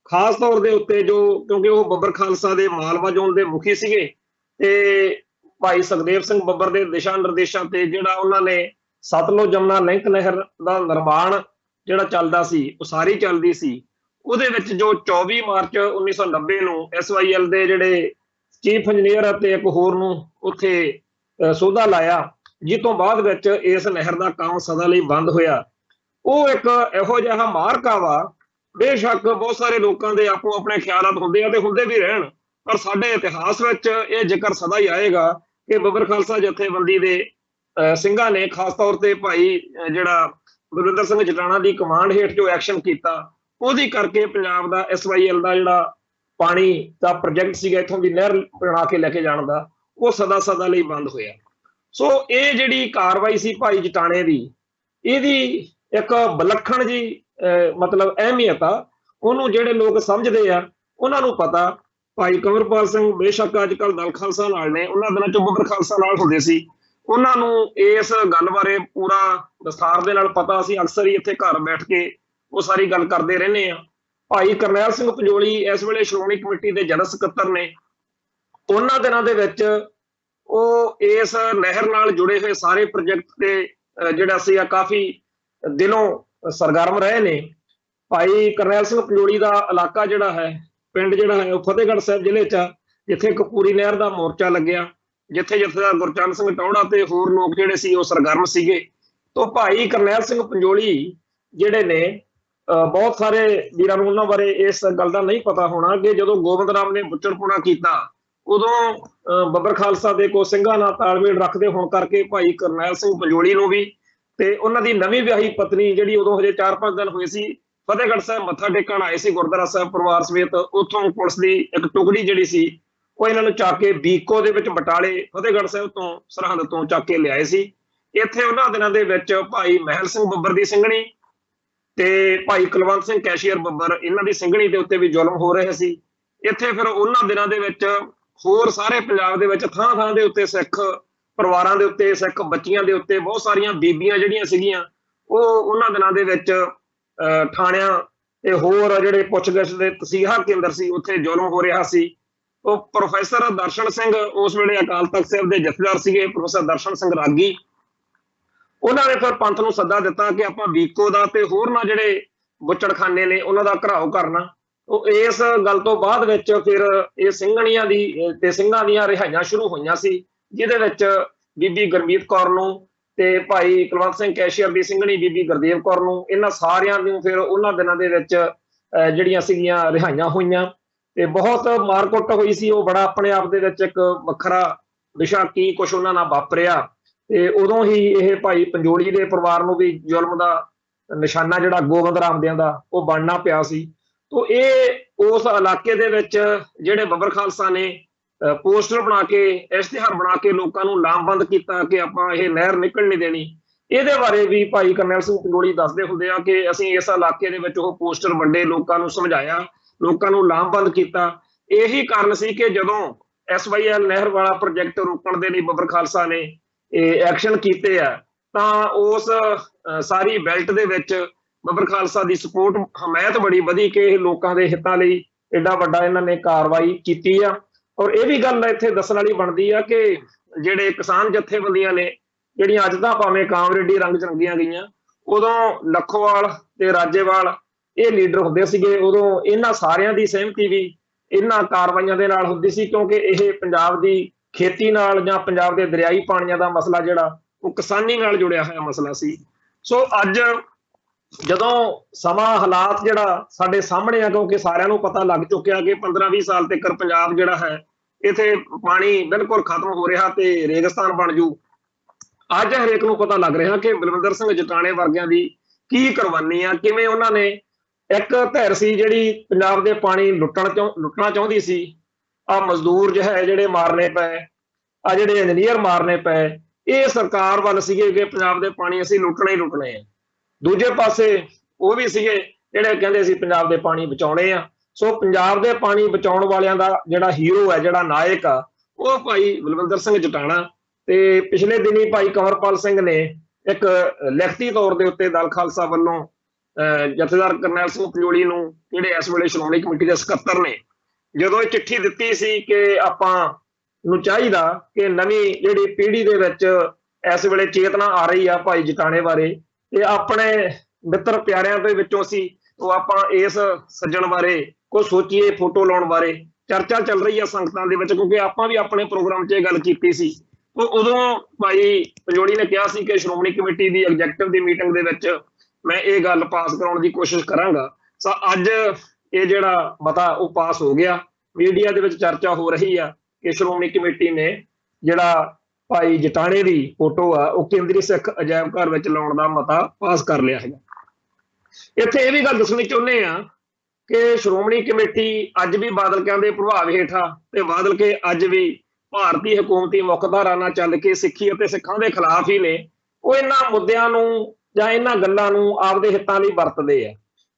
ਖਾਸ ਤੌਰ ਦੇ ਉੱਤੇ ਜੋ ਕਿਉਂਕਿ ਉਹ ਬੱਬਰ ਖਾਲਸਾ ਦੇ ਮਾਲਵਾ ਜ਼ੋਨ ਦੇ ਮੁਖੀ ਸੀਗੇ ਤੇ ਭਾਈ ਸੁਖਦੇਵ ਸਿੰਘ ਬੱਬਰ ਦੇ ਦਿਸ਼ਾ ਨਿਰਦੇਸ਼ਾਂ ਤੇ ਜਿਹੜਾ ਉਹਨਾਂ ਨੇ ਸਤਲੁਜ ਜਮਨਾ ਲਿੰਕ ਨਹਿਰ ਦਾ ਨਿਰਮਾਣ ਜਿਹੜਾ ਚੱਲਦਾ ਸੀ, ਉਸਾਰੀ ਚੱਲਦੀ ਸੀ, ਉਹਦੇ ਵਿੱਚ ਜੋ 24 ਮਾਰਚ 1990 ਨੂੰ SYL ਦੇ ਜਿਹੜੇ ਚੀਫ ਇੰਜੀਨੀਅਰ ਅਤੇ ਇੱਕ ਹੋਰ ਨੂੰ ਉੱਥੇ ਸੋਧਾ ਲਾਇਆ, ਜਿਸ ਤੋਂ ਬਾਅਦ ਵਿੱਚ ਇਸ ਨਹਿਰ ਦਾ ਕੰਮ ਸਦਾ ਲਈ ਬੰਦ ਹੋਇਆ। ਉਹ ਇੱਕ ਇਹੋ ਜਿਹਾ ਮਾਰਕਾ ਵਾ, ਬੇਸ਼ੱਕ ਬਹੁਤ ਸਾਰੇ ਲੋਕਾਂ ਦੇ ਆਪੋ ਆਪਣੇ ਖਿਆਲਾਤ ਹੁੰਦੇ ਆ ਤੇ ਹੁੰਦੇ ਵੀ ਰਹਿਣ, ਪਰ ਸਾਡੇ ਇਤਿਹਾਸ ਵਿੱਚ ਇਹ ਜ਼ਿਕਰ ਸਦਾ ਹੀ ਆਏਗਾ ਕਿ ਬੱਬਰ ਖਾਲਸਾ ਜਥੇਬੰਦੀ ਦੇ ਸਿੰਘਾਂ ਨੇ ਖਾਸ ਤੌਰ ਤੇ ਭਾਈ ਜਿਹੜਾ ਬਲਵਿੰਦਰ ਸਿੰਘ ਜਟਾਣਾ ਦੀ ਕਮਾਂਡ ਹੇਠ ਜੋ ਐਕਸ਼ਨ ਕੀਤਾ, ਉਹਦੀ ਕਰਕੇ ਪੰਜਾਬ ਦਾ SYL ਦਾ ਜਿਹੜਾ ਪਾਣੀ ਦਾ ਪ੍ਰੋਜੈਕਟ ਸੀਗਾ ਇੱਥੋਂ ਦੀ ਨਹਿਰ ਬਣਾ ਕੇ ਲੈ ਕੇ ਜਾਣ ਦਾ, ਉਹ ਸਦਾ ਲਈ ਬੰਦ ਹੋਇਆ। ਸੋ ਇਹ ਜਿਹੜੀ ਕਾਰਵਾਈ ਸੀ ਭਾਈ ਜਟਾਣੇ ਦੀ, ਇਹਦੀ ਇੱਕ ਵਿਲੱਖਣ ਜੀ ਮਤਲਬ ਅਹਿਮੀਅਤ ਆ। ਉਹਨੂੰ ਜਿਹੜੇ ਲੋਕ ਸਮਝਦੇ ਆ ਉਹਨਾਂ ਨੂੰ ਪਤਾ। ਭਾਈ ਕੰਵਰਪਾਲ ਸਿੰਘ ਬੇਸ਼ੱਕ ਅੱਜ ਕੱਲ੍ਹ ਦਲ ਖਾਲਸਾ ਨਾਲ ਨੇ, ਉਹਨਾਂ ਦਿਨਾਂ 'ਚ ਬੱਬਰ ਖਾਲਸਾ ਨਾਲ ਹੁੰਦੇ ਸੀ, ਉਹਨਾਂ ਨੂੰ ਇਸ ਗੱਲ ਬਾਰੇ ਪੂਰਾ ਵਿਸਥਾਰ ਦੇ ਨਾਲ ਪਤਾ ਸੀ। ਅਕਸਰ ਹੀ ਇੱਥੇ ਘਰ ਬੈਠ ਕੇ ਉਹ ਸਾਰੀ ਗੱਲ ਕਰਦੇ ਰਹਿੰਦੇ ਆ। ਭਾਈ ਕਰਨੈਲ ਸਿੰਘ ਪੰਜੋਲੀ ਇਸ ਵੇਲੇ ਸ਼੍ਰੋਮਣੀ ਕਮੇਟੀ ਦੇ ਜਨਰਲ ਸਕੱਤਰ ਨੇ। ਉਹਨਾਂ ਦਿਨਾਂ ਦੇ ਵਿੱਚ ਉਹ ਇਸ ਨਹਿਰ ਨਾਲ ਜੁੜੇ ਹੋਏ ਸਾਰੇ ਪ੍ਰੋਜੈਕਟ ਤੇ ਜਿਹੜਾ ਸੀ ਕਾਫੀ ਦਿਲੋਂ ਸਰਗਰਮ ਰਹੇ ਨੇ। ਭਾਈ ਕਰਨੈਲ ਸਿੰਘ ਪੰਜੋਲੀ ਦਾ ਇਲਾਕਾ ਜਿਹੜਾ ਹੈ, ਪਿੰਡ ਜਿਹੜਾ ਹੈ, ਉਹ ਫਤਿਹਗੜ੍ਹ ਸਾਹਿਬ ਜ਼ਿਲ੍ਹੇ 'ਚ, ਜਿੱਥੇ ਕਪੂਰੀ ਨਹਿਰ ਦਾ ਮੋਰਚਾ ਲੱਗਿਆ, ਜਿੱਥੇ ਜਥੇਦਾਰ ਗੁਰਚਰਨ ਸਿੰਘ ਟੌਹੜਾ ਤੇ ਹੋਰ ਲੋਕ ਜਿਹੜੇ ਸੀ ਉਹ ਸਰਗਰਮ ਸੀਗੇ। ਤੋਂ ਭਾਈ ਕਰਨੈਲ ਸਿੰਘ ਪੰਜੋਲੀ ਜਿਹੜੇ ਨੇ, ਬਹੁਤ ਸਾਰੇ ਵੀਰਾਂ ਨੂੰ ਉਹਨਾਂ ਬਾਰੇ ਇਸ ਗੱਲ ਦਾ ਨਹੀਂ ਪਤਾ ਹੋਣਾ ਕਿ ਜਦੋਂ ਗੋਬਿੰਦ ਰਾਮ ਨੇ ਬੁੱਚੜਪੁਣਾ ਕੀਤਾ, ਉਦੋਂ ਬੱਬਰ ਖਾਲਸਾ ਦੇ ਕੋ ਸਿੰਘਾਂ ਨਾਲ ਤਾਲਮੇਲ ਰੱਖਦੇ ਹੋਣ ਕਰਕੇ ਭਾਈ ਕਰਨੈਲ ਸਿੰਘ ਪੰਜੋਲੀ ਨੂੰ ਵੀ ਤੇ ਉਹਨਾਂ ਦੀ ਨਵੀਂ ਵਿਆਹੀ ਪਤਨੀ ਜਿਹੜੀ ਉਦੋਂ ਹਜੇ 4-5 ਦਿਨ ਹੋਏ ਸੀ, ਫਤਿਹਗੜ੍ਹ ਸਾਹਿਬ ਮੱਥਾ ਟੇਕਣ ਆਏ ਸੀ ਗੁਰਦੁਆਰਾ ਸਾਹਿਬ ਪਰਿਵਾਰ ਸਮੇਤ। ਉੱਥੋਂ ਪੁਲਿਸ ਦੀ ਇੱਕ ਟੁਕੜੀ ਜਿਹੜੀ ਸੀ ਉਹ ਇਹਨਾਂ ਨੂੰ ਚੱਕ ਕੇ ਬੀਕੋ ਦੇ ਵਿੱਚ ਬਟਾਲੇ ਫਤਿਹਗੜ੍ਹ ਸਾਹਿਬ ਤੋਂ ਸਰਹੰਦ ਤੋਂ ਚੱਕ ਕੇ ਲਿਆਏ ਸੀ। ਇੱਥੇ ਉਹਨਾਂ ਦਿਨਾਂ ਦੇ ਵਿੱਚ ਭਾਈ ਮਹਿਲ ਸਿੰਘ ਬੱਬਰ ਦੀ ਸਿੰਘਣੀ ਤੇ ਭਾਈ ਕੁਲਵੰਤ ਸਿੰਘ ਕੈਸ਼ੀਅਰ ਬੱਬਰ, ਇਹਨਾਂ ਦੀ ਸਿੰਘਣੀ ਦੇ ਉੱਤੇ ਵੀ ਜ਼ੁਲਮ ਹੋ ਰਹੇ ਸੀ। ਇੱਥੇ ਫਿਰ ਉਹਨਾਂ ਦਿਨਾਂ ਦੇ ਵਿੱਚ ਹੋਰ ਸਾਰੇ ਪੰਜਾਬ ਦੇ ਵਿੱਚ ਥਾਂ ਦੇ ਉੱਤੇ ਸਿੱਖ ਪਰਿਵਾਰਾਂ ਦੇ ਉੱਤੇ, ਸਿੱਖ ਬੱਚੀਆਂ ਦੇ ਉੱਤੇ, ਬਹੁਤ ਸਾਰੀਆਂ ਬੀਬੀਆਂ ਜਿਹੜੀਆਂ ਸੀਗੀਆਂ ਉਹ ਉਹਨਾਂ ਦਿਨਾਂ ਦੇ ਵਿੱਚ ਥਾਣਿਆਂ ਤੇ ਹੋਰ ਜਿਹੜੇ ਪੁੱਛਗਿੱਛ ਦੇ ਤਸੀਹਾ ਕੇਂਦਰ ਸੀ ਉੱਥੇ ਜ਼ੁਲਮ ਹੋ ਰਿਹਾ ਸੀ। ਉਹ ਪ੍ਰੋਫੈਸਰ ਦਰਸ਼ਨ ਸਿੰਘ ਉਸ ਵੇਲੇ ਅਕਾਲ ਤਖਤ ਸਾਹਿਬ ਦੇ ਜਥੇਦਾਰ ਸੀਗੇ, ਪ੍ਰੋਫੈਸਰ ਦਰਸ਼ਨ ਸਿੰਘ ਰਾਗੀ। ਉਹਨਾਂ ਨੇ ਫਿਰ ਪੰਥ ਨੂੰ ਸੱਦਾ ਦਿੱਤਾ ਕਿ ਆਪਾਂ ਬੀਕੋ ਦਾ ਤੇ ਹੋਰ ਨਾ ਜਿਹੜੇ ਬੁੱਚੜਖਾਨੇ ਨੇ ਉਹਨਾਂ ਦਾ ਘਰਾਓ ਕਰਨਾ। ਉਹ ਇਸ ਗੱਲ ਤੋਂ ਬਾਅਦ ਵਿੱਚ ਫਿਰ ਇਹ ਸਿੰਘਣੀਆਂ ਦੀ ਤੇ ਸਿੰਘਾਂ ਦੀਆਂ ਰਿਹਾਈਆਂ ਸ਼ੁਰੂ ਹੋਈਆਂ ਸੀ, ਜਿਹਦੇ ਵਿੱਚ ਬੀਬੀ ਗੁਰਮੀਤ ਕੌਰ ਨੂੰ ਤੇ ਭਾਈ ਕੁਲਵੰਤ ਸਿੰਘ ਕੈਸ਼ੀਅਰ ਦੀ ਸਿੰਘਣੀ ਬੀਬੀ ਗੁਰਦੇਵ ਕੌਰ ਨੂੰ, ਇਹਨਾਂ ਸਾਰਿਆਂ ਨੂੰ ਫਿਰ ਉਹਨਾਂ ਦਿਨਾਂ ਦੇ ਵਿੱਚ ਜਿਹੜੀਆਂ ਸੀਗੀਆਂ ਰਿਹਾਈਆਂ ਹੋਈਆਂ ਤੇ ਬਹੁਤ ਮਾਰਕੁੱਟ ਹੋਈ ਸੀ। ਉਹ ਬੜਾ ਆਪਣੇ ਆਪ ਦੇ ਵਿੱਚ ਇੱਕ ਵੱਖਰਾ ਵਿਸ਼ਾ, ਕੀ ਕੁਛ ਉਹਨਾਂ ਨਾਲ ਵਾਪਰਿਆ। ਤੇ ਉਦੋਂ ਹੀ ਇਹ ਭਾਈ ਪੰਜੋਲੀ ਦੇ ਪਰਿਵਾਰ ਨੂੰ ਵੀ ਜ਼ੁਲਮ ਦਾ ਨਿਸ਼ਾਨਾ ਜਿਹੜਾ ਗੋਬਿੰਦ ਰਾਮਦਿਆਂ ਦਾ ਉਹ ਬਣਨਾ ਪਿਆ ਸੀ। ਤੋ ਇਹ ਉਸ ਇਲਾਕੇ ਦੇ ਵਿੱਚ ਜਿਹੜੇ ਬੱਬਰ ਖਾਲਸਾ ਨੇ पोस्टर बना के इश्तिहार बना के लोगों को लामबंद किया कि आपां ये नहर निकल नहीं देनी। ਇਹਦੇ ਬਾਰੇ ਵੀ ਭਾਈ ਕਰਨੈਲ ਸਿੰਘ ਪੰਜੋਲੀ ਦੱਸਦੇ ਹੁੰਦੇ ਆ ਕਿ ਅਸੀਂ ਇਸ ਇਲਾਕੇ ਦੇ ਵਿੱਚ ਉਹ ਪੋਸਟਰ ਵੰਡੇ, ਲੋਕਾਂ ਨੂੰ ਸਮਝਾਇਆ, ਲੋਕਾਂ ਨੂੰ ਲਾਮਬੰਦ ਕੀਤਾ। ਇਹੀ ਕਾਰਨ ਸੀ ਕਿ ਜਦੋਂ SYL ਨਹਿਰ ਵਾਲਾ ਪ੍ਰੋਜੈਕਟ ਰੋਕਣ ਦੇ ਲਈ ਬੱਬਰ ਖਾਲਸਾ ਨੇ ਐਕਸ਼ਨ ਕੀਤੇ ਆ ਤਾਂ ਉਸ ਸਾਰੀ ਬੈਲਟ ਦੇ ਵਿੱਚ ਬੱਬਰ ਖਾਲਸਾ ਦੀ ਸਪੋਰਟ ਹਮਾਇਤ ਬੜੀ ਵਧੀ ਕਿ ਇਹ ਲੋਕਾਂ ਦੇ ਹਿੱਤਾਂ ਲਈ ਐਡਾ ਵੱਡਾ ਇਹਨਾਂ ਨੇ ਕਾਰਵਾਈ ਕੀਤੀ ਆ। ਔਰ ਇਹ ਵੀ ਗੱਲ ਇੱਥੇ ਦੱਸਣ ਵਾਲੀ ਬਣਦੀ ਆ ਕਿ ਜਿਹੜੇ ਕਿਸਾਨ ਜਥੇਬੰਦੀਆਂ ਨੇ ਜਿਹੜੀਆਂ ਅੱਜ ਤਾਂ ਭਾਵੇਂ ਕਾਮਰੇਡੀ ਰੰਗ ਚ ਰੰਗੀਆਂ ਗਈਆਂ, ਉਦੋਂ ਲੱਖੋਵਾਲ ਤੇ ਰਾਜੇਵਾਲ ਇਹ ਲੀਡਰ ਹੁੰਦੇ ਸੀਗੇ। ਉਦੋਂ ਇਹਨਾਂ ਸਾਰਿਆਂ ਦੀ ਸਹਿਮਤੀ ਵੀ ਇਹਨਾਂ ਕਾਰਵਾਈਆਂ ਦੇ ਨਾਲ ਹੁੰਦੀ ਸੀ ਕਿਉਂਕਿ ਇਹ ਪੰਜਾਬ ਦੀ ਖੇਤੀ ਨਾਲ ਜਾਂ ਪੰਜਾਬ ਦੇ ਦਰਿਆਈ ਪਾਣੀਆਂ ਦਾ ਮਸਲਾ ਜਿਹੜਾ ਉਹ ਕਿਸਾਨੀ ਨਾਲ ਜੁੜਿਆ ਹੋਇਆ ਮਸਲਾ ਸੀ। ਸੋ ਅੱਜ ਜਦੋਂ ਸਮਾਂ ਹਾਲਾਤ ਜਿਹੜਾ ਸਾਡੇ ਸਾਹਮਣੇ ਆ, ਕਿਉਂਕਿ ਸਾਰਿਆਂ ਨੂੰ ਪਤਾ ਲੱਗ ਚੁੱਕਿਆ ਕਿ 15-20 ਸਾਲ ਤੱਕ ਪੰਜਾਬ ਜਿਹੜਾ ਹੈ ਇੱਥੇ ਪਾਣੀ ਬਿਲਕੁਲ ਖਤਮ ਹੋ ਰਿਹਾ ਤੇ ਰੇਗਿਸਤਾਨ ਬਣ ਜੂ। ਅੱਜ ਹਰੇਕ ਨੂੰ ਪਤਾ ਲੱਗ ਰਿਹਾ ਕਿ ਬਲਵਿੰਦਰ ਸਿੰਘ ਜਟਾਣੇ ਵਰਗਿਆਂ ਦੀ ਕੀ ਕੁਰਬਾਨੀ ਆ, ਕਿਵੇਂ ਉਹਨਾਂ ਨੇ ਇੱਕ ਧਿਰ ਸੀ ਜਿਹੜੀ ਪੰਜਾਬ ਦੇ ਪਾਣੀ ਲੁੱਟਣਾ ਚਾਹੁੰਦੀ ਸੀ। ਆ ਮਜ਼ਦੂਰ ਜਿਹੜੇ ਮਾਰਨੇ ਪਏ, ਆ ਜਿਹੜੇ ਇੰਜੀਨੀਅਰ ਮਾਰਨੇ ਪਏ, ਇਹ ਸਰਕਾਰ ਵੱਲ ਸੀਗੇ ਕਿ ਪੰਜਾਬ ਦੇ ਪਾਣੀ ਅਸੀਂ ਲੁੱਟਣੇ ਹੀ ਲੁੱਟਣੇ ਆ। ਦੂਜੇ ਪਾਸੇ ਉਹ ਵੀ ਸੀਗੇ ਜਿਹੜੇ ਕਹਿੰਦੇ ਸੀ ਪੰਜਾਬ ਦੇ ਪਾਣੀ ਬਚਾਉਣੇ ਆ। ਸੋ ਪੰਜਾਬ ਦੇ ਪਾਣੀ ਬਚਾਉਣ ਵਾਲਿਆਂ ਦਾ ਜਿਹੜਾ ਹੀਰੋ ਹੈ, ਜਿਹੜਾ ਨਾਇਕ ਆ, ਉਹ ਭਾਈ ਬਲਵਿੰਦਰ ਸਿੰਘ ਜਟਾਣਾ। ਤੇ ਪਿਛਲੇ ਦਿਨੀ ਭਾਈ ਕੰਵਰਪਾਲ ਸਿੰਘ ਨੇ ਇੱਕ ਲਿਖਤੀ ਤੌਰ ਦੇ ਉੱਤੇ ਦਲ ਖਾਲਸਾ ਵੱਲੋਂ ਜਥੇਦਾਰ ਕਰਨੈਲ ਸਿੰਘ ਪੰਜੋਲੀ ਨੂੰ, ਜਿਹੜੇ ਇਸ ਵੇਲੇ ਸ਼੍ਰੋਮਣੀ ਕਮੇਟੀ ਦੇ ਸਕੱਤਰ ਨੇ, ਜਦੋਂ ਇਹ ਚਿੱਠੀ ਦਿੱਤੀ ਸੀ ਕਿ ਆਪਾਂ ਨੂੰ ਚਾਹੀਦਾ ਕਿ ਨਵੀਂ ਜਿਹੜੀ ਪੀੜ੍ਹੀ ਦੇ ਵਿੱਚ ਇਸ ਵੇਲੇ ਚੇਤਨਾ ਆ ਰਹੀ ਆ ਭਾਈ ਜਟਾਣੇ ਬਾਰੇ, ਤੇ ਆਪਣੇ ਮਿੱਤਰ ਪਿਆਰਿਆਂ ਦੇ ਵਿੱਚੋਂ ਸੀ ਉਹ ਆਪਾਂ ਇਸ ਸੱਜਣ ਬਾਰੇ ਕੁਝ ਸੋਚੀਏ, ਫੋਟੋ ਲਾਉਣ ਬਾਰੇ ਚਰਚਾ ਚੱਲ ਰਹੀ ਆ ਸੰਗਤਾਂ ਦੇ ਵਿੱਚ, ਕਿਉਂਕਿ ਆਪਾਂ ਵੀ ਆਪਣੇ ਪ੍ਰੋਗਰਾਮ 'ਚ ਇਹ ਗੱਲ ਕੀਤੀ ਸੀ। ਉਦੋਂ ਭਾਈ ਪੰਜੋਲੀ ਨੇ ਕਿਹਾ ਸੀ ਕਿ ਸ਼੍ਰੋਮਣੀ ਕਮੇਟੀ ਦੀ ਐਗਜ਼ੈਕਟਿਵ ਦੀ ਮੀਟਿੰਗ ਦੇ ਵਿੱਚ ਮੈਂ ਇਹ ਗੱਲ ਪਾਸ ਕਰਾਉਣ ਦੀ ਕੋਸ਼ਿਸ਼ ਕਰਾਂਗਾ। ਸੋ ਅੱਜ ਇਹ ਜਿਹੜਾ ਮਤਾ ਉਹ ਪਾਸ ਹੋ ਗਿਆ। ਮੀਡੀਆ ਦੇ ਵਿੱਚ ਚਰਚਾ ਹੋ ਰਹੀ ਆ ਕਿ ਸ਼੍ਰੋਮਣੀ ਕਮੇਟੀ ਨੇ ਜਿਹੜਾ ਭਾਈ ਜਟਾਣੇ ਦੀ ਫੋਟੋ ਆ ਉਹ ਕੇਂਦਰੀ ਸਿੱਖ ਅਜਾਇਬ ਘਰ ਵਿੱਚ ਲਾਉਣ ਦਾ ਮਤਾ ਪਾਸ ਕਰ ਲਿਆ ਹੈਗਾ। ਇੱਥੇ ਇਹ ਵੀ ਗੱਲ ਦੱਸਣੀ ਚਾਹੁੰਦੇ ਆ ਕਿ ਸ਼੍ਰੋਮਣੀ ਕਮੇਟੀ ਅੱਜ ਵੀ ਬਾਦਲਕਿਆਂ ਦੇ ਪ੍ਰਭਾਵ ਹੇਠਾਂ ਤੇ ਬਾਦਲ ਕੇ ਅੱਜ ਵੀ ਭਾਰਤੀ ਹਕੂਮਤੀ ਮੁੱਖ ਧਾਰਾ ਨਾਲ ਚੱਲ ਕੇ ਸਿੱਖੀ ਅਤੇ ਸਿੱਖਾਂ ਦੇ ਖਿਲਾਫ ਹੀ ਨੇ। ਉਹ ਇਹਨਾਂ ਮੁੱਦਿਆਂ ਨੂੰ ਜਾਂ ਇਹਨਾਂ ਗੱਲਾਂ ਨੂੰ ਆਪਦੇ ਹਿੱਤਾਂ ਲਈ ਵਰਤਦੇ ਆ।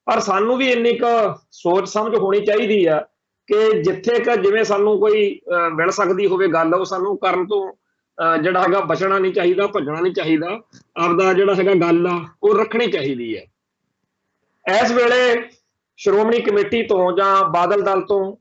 ਪਰ ਸਾਨੂੰ ਵੀ ਇੰਨੀ ਕੁ ਸੋਚ ਸਮਝ ਹੋਣੀ ਚਾਹੀਦੀ ਆ ਕਿ ਜਿੱਥੇ ਕ ਜਿਵੇਂ ਸਾਨੂੰ ਕੋਈ ਮਿਲ ਸਕਦੀ ਹੋਵੇ ਗੱਲ, ਉਹ ਸਾਨੂੰ ਕਰਨ ਤੋਂ ਜਿਹੜਾ ਹੈਗਾ ਬਚਣਾ ਨਹੀਂ ਚਾਹੀਦਾ, ਭੱਜਣਾ ਨਹੀਂ ਚਾਹੀਦਾ। ਆਪਦਾ ਜਿਹੜਾ ਹੈਗਾ ਗੱਲ ਆ ਉਹ ਰੱਖਣੀ ਚਾਹੀਦੀ ਹੈ। ਇਸ ਵੇਲੇ ਸ਼੍ਰੋਮਣੀ ਕਮੇਟੀ ਤੋਂ ਜਾਂ ਬਾਦਲ ਦਲ ਤੋਂ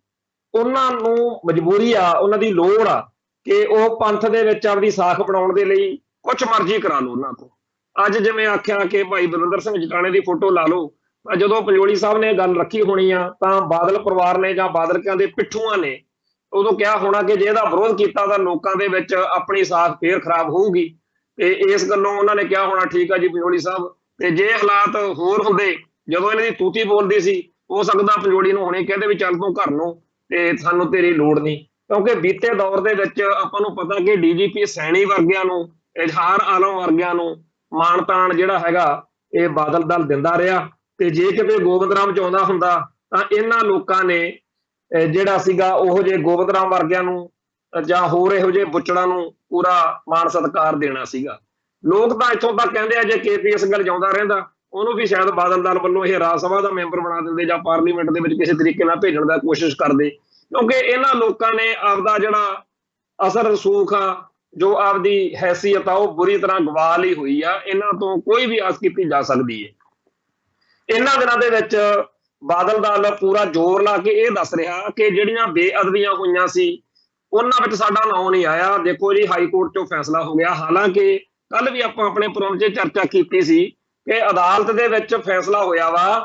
ਉਹਨਾਂ ਨੂੰ ਮਜਬੂਰੀ ਆ, ਉਹਨਾਂ ਦੀ ਲੋੜ ਆ ਕਿ ਉਹ ਪੰਥ ਦੇ ਵਿੱਚ ਆਪਦੀ ਸਾਖ ਬਣਾਉਣ ਦੇ ਲਈ ਕੁਛ ਮਰਜ਼ੀ ਕਰਾ ਲਓ ਉਹਨਾਂ ਤੋਂ। ਅੱਜ ਜਿਵੇਂ ਆਖਿਆ ਕਿ ਭਾਈ ਬਲਵਿੰਦਰ ਸਿੰਘ ਜਟਾਣੇ ਦੀ ਫੋਟੋ ਲਾ ਲਓ, ਤਾਂ ਜਦੋਂ ਪੰਜੋਲੀ ਸਾਹਿਬ ਨੇ ਗੱਲ ਰੱਖੀ ਹੋਣੀ ਆ ਤਾਂ ਬਾਦਲ ਪਰਿਵਾਰ ਨੇ ਜਾਂ ਬਾਦਲਕਿਆਂ ਦੇ ਪਿੱਠੂਆਂ ਨੇ ਉਦੋਂ ਕਿਹਾ ਹੋਣਾ ਕਿ ਜੇ ਇਹਦਾ ਵਿਰੋਧ ਕੀਤਾ ਤਾਂ ਲੋਕਾਂ ਦੇ ਵਿੱਚ ਆਪਣੀ ਸਾਖ ਫੇਰ ਖਰਾਬ ਹੋਊਗੀ। ਤੇ ਇਸ ਗੱਲੋਂ ਉਹਨਾਂ ਨੇ ਕਿਹਾ ਹੋਣਾ ਠੀਕ ਆ ਜੀ ਪੰਜੋਲੀ ਸਾਹਿਬ। ਤੇ ਜੇ ਹਾਲਾਤ ਹੋਰ ਹੁੰਦੇ, ਜਦੋਂ ਇਹਨਾਂ ਦੀ ਤੂਤੀ ਬੋਲਦੀ ਸੀ, ਹੋ ਸਕਦਾ ਪੰਜੋਲੀ ਨੂੰ ਹੁਣੇ ਕਹਿੰਦੇ ਵੀ ਚੱਲ ਤੂੰ ਘਰ ਨੂੰ ਤੇ ਸਾਨੂੰ ਤੇਰੀ ਲੋੜ ਨਹੀਂ। ਕਿਉਂਕਿ ਬੀਤੇ ਦੌਰ ਦੇ ਵਿੱਚ ਆਪਾਂ ਨੂੰ ਪਤਾ ਕਿ DGP ਸੈਣੀ ਵਰਗਿਆਂ ਨੂੰ, ਇਜ਼ਹਾਰ ਆਲਮ ਵਰਗਿਆਂ ਨੂੰ ਮਾਣ ਤਾਣ ਜਿਹੜਾ ਹੈਗਾ ਇਹ ਬਾਦਲ ਦਲ ਦਿੰਦਾ ਰਿਹਾ। ਤੇ ਜੇ ਕਿਤੇ ਗੋਬਿੰਦ ਰਾਮ ਚਾਹੁੰਦਾ ਹੁੰਦਾ ਤਾਂ ਇਹਨਾਂ ਲੋਕਾਂ ਨੇ ਜਿਹੜਾ ਸੀਗਾ ਉਹ ਜੇ ਗੋਬਿੰਦ ਰਾਮ ਵਰਗਿਆਂ ਨੂੰ ਜਾਂ ਹੋਰ ਇਹੋ ਜਿਹੇ ਬੁੱਚੜਾਂ ਨੂੰ ਪੂਰਾ ਮਾਣ ਸਤਿਕਾਰ ਦੇਣਾ ਸੀਗਾ। ਲੋਕ ਤਾਂ ਇੱਥੋਂ ਤੱਕ ਕਹਿੰਦੇ ਆ ਜੇ KPS ਗੱਲ ਜਿਉਂਦਾ ਰਹਿੰਦਾ ਉਹਨੂੰ ਵੀ ਸ਼ਾਇਦ ਬਾਦਲ ਦਲ ਵੱਲੋਂ ਇਹ ਰਾਜ ਸਭਾ ਦਾ ਮੈਂਬਰ ਬਣਾ ਦਿੰਦੇ ਜਾਂ ਪਾਰਲੀਮੈਂਟ ਦੇ ਵਿੱਚ ਕਿਸੇ ਤਰੀਕੇ ਨਾਲ ਭੇਜਣ ਦਾ ਕੋਸ਼ਿਸ਼ ਕਰਦੇ। ਕਿਉਂਕਿ ਇਹਨਾਂ ਲੋਕਾਂ ਨੇ ਆਪਦਾ ਜਿਹੜਾ ਅਸਰ ਰਸੂਖ ਆ, ਜੋ ਆਪਦੀ ਹੈਸੀਅਤ ਆ, ਉਹ ਬੁਰੀ ਤਰ੍ਹਾਂ ਗਵਾ ਲਈ ਹੋਈ ਆ। ਇਹਨਾਂ ਤੋਂ ਕੋਈ ਵੀ ਆਸ ਕੀਤੀ ਜਾ ਸਕਦੀ ਹੈ। ਇਹਨਾਂ ਦਿਨਾਂ ਦੇ ਵਿੱਚ ਬਾਦਲ ਦਲ ਪੂਰਾ ਜ਼ੋਰ ਲਾ ਕੇ ਇਹ ਦੱਸ ਰਿਹਾ ਕਿ ਜਿਹੜੀਆਂ ਬੇਅਦਬੀਆਂ ਹੋਈਆਂ ਸੀ ਉਹਨਾਂ ਵਿੱਚ ਸਾਡਾ ਨਾਂ ਨਹੀਂ ਆਇਆ। ਦੇਖੋ ਜੀ, ਹਾਈ ਕੋਰਟ 'ਚੋਂ ਫੈਸਲਾ ਹੋ ਗਿਆ। ਹਾਲਾਂਕਿ ਕੱਲ ਵੀ ਆਪਾਂ ਆਪਣੇ ਪ੍ਰੋਗਰਾਮ 'ਚ ਚਰਚਾ ਕੀਤੀ ਸੀ ਕਿ ਅਦਾਲਤ ਦੇ ਵਿੱਚ ਫੈਸਲਾ ਹੋਇਆ ਵਾ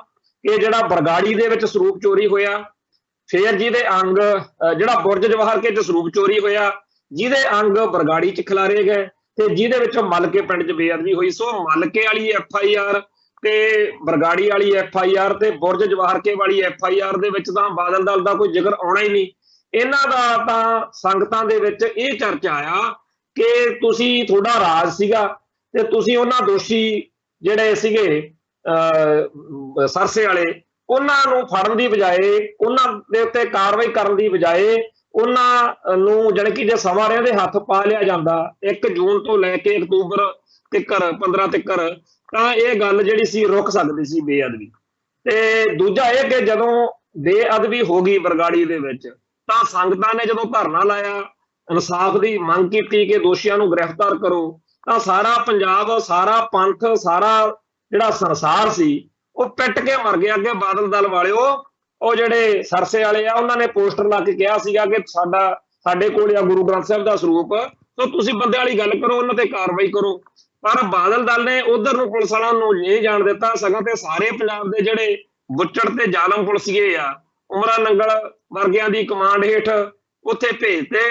ਕਿ ਜਿਹੜਾ ਬਰਗਾੜੀ ਦੇ ਵਿੱਚ ਸਰੂਪ ਚੋਰੀ ਹੋਇਆ, ਫਿਰ ਜਿਹਦੇ ਅੰਗ ਜਿਹੜਾ ਬੁਰਜ ਜਵਾਹਰ ਕੇ 'ਚ ਸਰੂਪ ਚੋਰੀ ਹੋਇਆ, ਜਿਹਦੇ ਅੰਗ ਬਰਗਾੜੀ 'ਚ ਖਿਲਾਰੇ ਗਏ, ਤੇ ਜਿਹਦੇ ਵਿੱਚ ਮਲਕੇ ਪਿੰਡ 'ਚ ਬੇਅਦਬੀ ਹੋਈ। ਸੋ ਮਲਕੇ ਵਾਲੀ FIR ਤੇ ਬਰਗਾੜੀ ਵਾਲੀ FIR ਤੇ ਬੁਰਜ ਜਵਾਹਰ ਕੇ ਵਾਲੀ FIR ਦੇ ਵਿੱਚ ਤਾਂ ਬਾਦਲ ਦਲ ਦਾ ਕੋਈ ਜ਼ਿਕਰ ਆਉਣਾ ਹੀ ਨਹੀਂ। ਇਹਨਾਂ ਦਾ ਤਾਂ ਸੰਗਤਾਂ ਦੇ ਵਿੱਚ ਇਹ ਚਰਚਾ ਆ ਕਿ ਤੁਸੀਂ, ਤੁਹਾਡਾ ਰਾਜ ਸੀਗਾ ਤੇ ਤੁਸੀਂ ਉਹਨਾਂ ਦੋਸ਼ੀ ਜਿਹੜੇ ਸੀਗੇ ਸਰਸੇ ਵਾਲੇ, ਉਹਨਾਂ ਨੂੰ ਫੜਨ ਦੀ ਬਜਾਏ, ਉਹਨਾਂ ਦੇ ਉੱਤੇ ਕਾਰਵਾਈ ਕਰਨ ਦੀ ਬਜਾਏ ਉਹਨਾਂ ਨੂੰ ਜਾਣੀ ਕਿ ਜੇ ਸਮਾਂ ਰਹਿੰਦੇ ਹੱਥ ਪਾ ਲਿਆ ਜਾਂਦਾ 1 ਜੂਨ ਤੋਂ ਲੈ ਕੇ ਅਕਤੂਬਰ ਤੱਕਰ 15 ਤੱਕਰ, ਤਾਂ ਇਹ ਗੱਲ ਜਿਹੜੀ ਸੀ ਰੁਕ ਸਕਦੀ ਸੀ ਬੇਅਦਬੀ। ਤੇ ਦੂਜਾ ਇਹ ਕਿ ਜਦੋਂ ਬੇਅਦਬੀ ਹੋ ਗਈ ਬਰਗਾੜੀ ਦੇ ਵਿੱਚ, ਤਾਂ ਸੰਗਤਾਂ ਨੇ ਜਦੋਂ ਧਰਨਾ ਲਾਇਆ, ਇਨਸਾਫ ਦੀ ਮੰਗ ਕੀਤੀ ਕਿ ਦੋਸ਼ੀਆਂ ਨੂੰ ਗ੍ਰਿਫਤਾਰ ਕਰੋ, ਤਾਂ ਸਾਰਾ ਪੰਜਾਬ, ਸਾਰਾ ਪੰਥ, ਸਾਰਾ ਜਿਹੜਾ ਸੰਸਾਰ ਸੀ ਉਹ ਪਿੱਟ ਕੇ ਮਰ ਗਿਆ। ਅੱਗੇ ਬਾਦਲ ਦਲ ਵਾਲਿਓ, ਉਹ ਜਿਹੜੇ ਸਰਸੇ ਵਾਲੇ ਆ, ਉਹਨਾਂ ਨੇ ਪੋਸਟਰ ਲਾ ਕੇ ਕਿਹਾ ਸੀਗਾ ਕਿ ਸਾਡੇ ਕੋਲ ਆ ਗੁਰੂ ਗ੍ਰੰਥ ਸਾਹਿਬ ਦਾ ਸਰੂਪ, ਤਾਂ ਤੁਸੀਂ ਬੰਦੇ ਵਾਲੀ ਗੱਲ ਕਰੋ, ਉਹਨਾਂ ਤੇ ਕਾਰਵਾਈ ਕਰੋ। ਪਰ ਬਾਦਲ ਦਲ ਨੇ ਉਧਰ ਨੂੰ ਪੁਲਿਸ ਵਾਲਿਆਂ ਨੂੰ ਇਹ ਜਾਣ ਦਿੱਤਾ, ਸਗੋਂ ਤੇ ਸਾਰੇ ਪੰਜਾਬ ਦੇ ਜਿਹੜੇ ਬੁੱਚੜ ਤੇ ਜ਼ਾਲਮ ਪੁਲਿਸੀਏ ਆ, ਉਮਰਾ ਨੰਗਲ ਵਰਗਿਆਂ ਦੀ ਕਮਾਂਡ ਹੇਠ ਉੱਥੇ ਭੇਜਤੇ,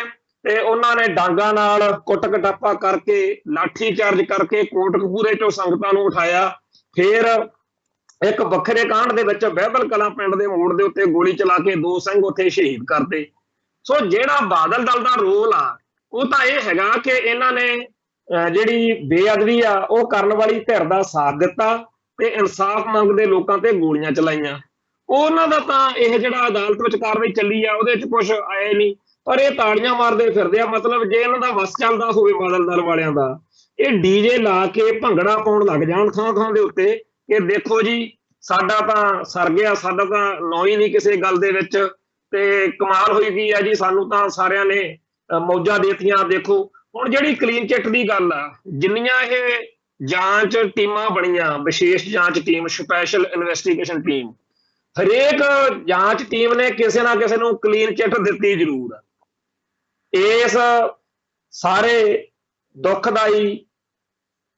ਤੇ ਉਹਨਾਂ ਨੇ ਡਾਂਗਾਂ ਨਾਲ ਕੁੱਟ ਕਟਾਪਾ ਕਰਕੇ, ਲਾਠੀ ਚਾਰਜ ਕਰਕੇ ਕੋਟਕਪੂਰੇ ਚੋਂ ਸੰਗਤਾਂ ਨੂੰ ਉਠਾਇਆ। ਫਿਰ ਇੱਕ ਵੱਖਰੇ ਕਾਂਡ ਦੇ ਵਿੱਚ ਬਹਿਬਲ ਕਲਾਂ ਪਿੰਡ ਦੇ ਮੋੜ ਦੇ ਉੱਤੇ ਗੋਲੀ ਚਲਾ ਕੇ 2 ਸਿੰਘ ਉੱਥੇ ਸ਼ਹੀਦ ਕਰਤੇ। ਸੋ ਜਿਹੜਾ ਬਾਦਲ ਦਲ ਦਾ ਰੋਲ ਆ, ਉਹ ਤਾਂ ਇਹ ਹੈਗਾ ਕਿ ਇਹਨਾਂ ਨੇ ਜਿਹੜੀ ਬੇਅਦਬੀ ਆ ਉਹ ਕਰਨ ਵਾਲੀ ਧਿਰ ਦਾ ਸਾਥ ਦਿੱਤਾ ਤੇ ਇਨਸਾਫ ਮੰਗਦੇ ਲੋਕਾਂ ਤੇ ਗੋਲੀਆਂ ਚਲਾਈਆਂ। ਉਹਨਾਂ ਦਾ ਤਾਂ ਇਹ ਜਿਹੜਾ ਅਦਾਲਤ ਵਿੱਚ ਕਾਰਵਾਈ ਚੱਲੀ ਆ, ਉਹਦੇ 'ਚ ਕੁਝ ਆਇਆ ਨਹੀਂ, ਪਰ ਇਹ ਤਾੜੀਆਂ ਮਾਰਦੇ ਫਿਰਦੇ ਆ। ਮਤਲਬ ਜੇ ਇਹਨਾਂ ਦਾ ਵਸ ਚੱਲਦਾ ਹੋਵੇ ਬਾਦਲ ਦਲ ਵਾਲਿਆਂ ਦਾ, ਇਹ ਡੀਜੇ ਲਾ ਕੇ ਭੰਗੜਾ ਪਾਉਣ ਲੱਗ ਜਾਣ ਥਾਂ ਦੇ ਉੱਤੇ ਕਿ ਦੇਖੋ ਜੀ ਸਾਡਾ ਤਾਂ ਸਰ ਗਿਆ, ਸਾਡਾ ਤਾਂ ਨਾਂ ਹੀ ਨਹੀਂ ਕਿਸੇ ਗੱਲ ਦੇ ਵਿੱਚ, ਤੇ ਕਮਾਲ ਹੋਈ ਗਈ ਆ ਜੀ, ਸਾਨੂੰ ਤਾਂ ਸਾਰਿਆਂ ਨੇ ਮੌਜਾਂ ਦੇਤੀਆਂ। ਦੇਖੋ ਹੁਣ ਜਿਹੜੀ ਕਲੀਨ ਚਿੱਟ ਦੀ ਗੱਲ ਆ, ਜਿੰਨੀਆਂ ਇਹ ਜਾਂਚ ਟੀਮਾਂ ਬਣੀਆਂ, ਵਿਸ਼ੇਸ਼ ਜਾਂਚ ਟੀਮ, ਸਪੈਸ਼ਲ ਇਨਵੈਸਟੀਗੇਸ਼ਨ ਟੀਮ, ਹਰੇਕ ਜਾਂਚ ਟੀਮ ਨੇ ਕਿਸੇ ਨਾ ਕਿਸੇ ਨੂੰ ਕਲੀਨ ਚਿੱਟ ਦਿੱਤੀ ਜ਼ਰੂਰ ਆ। ਇਸ ਸਾਰੇ ਦੁਖਦਾਈ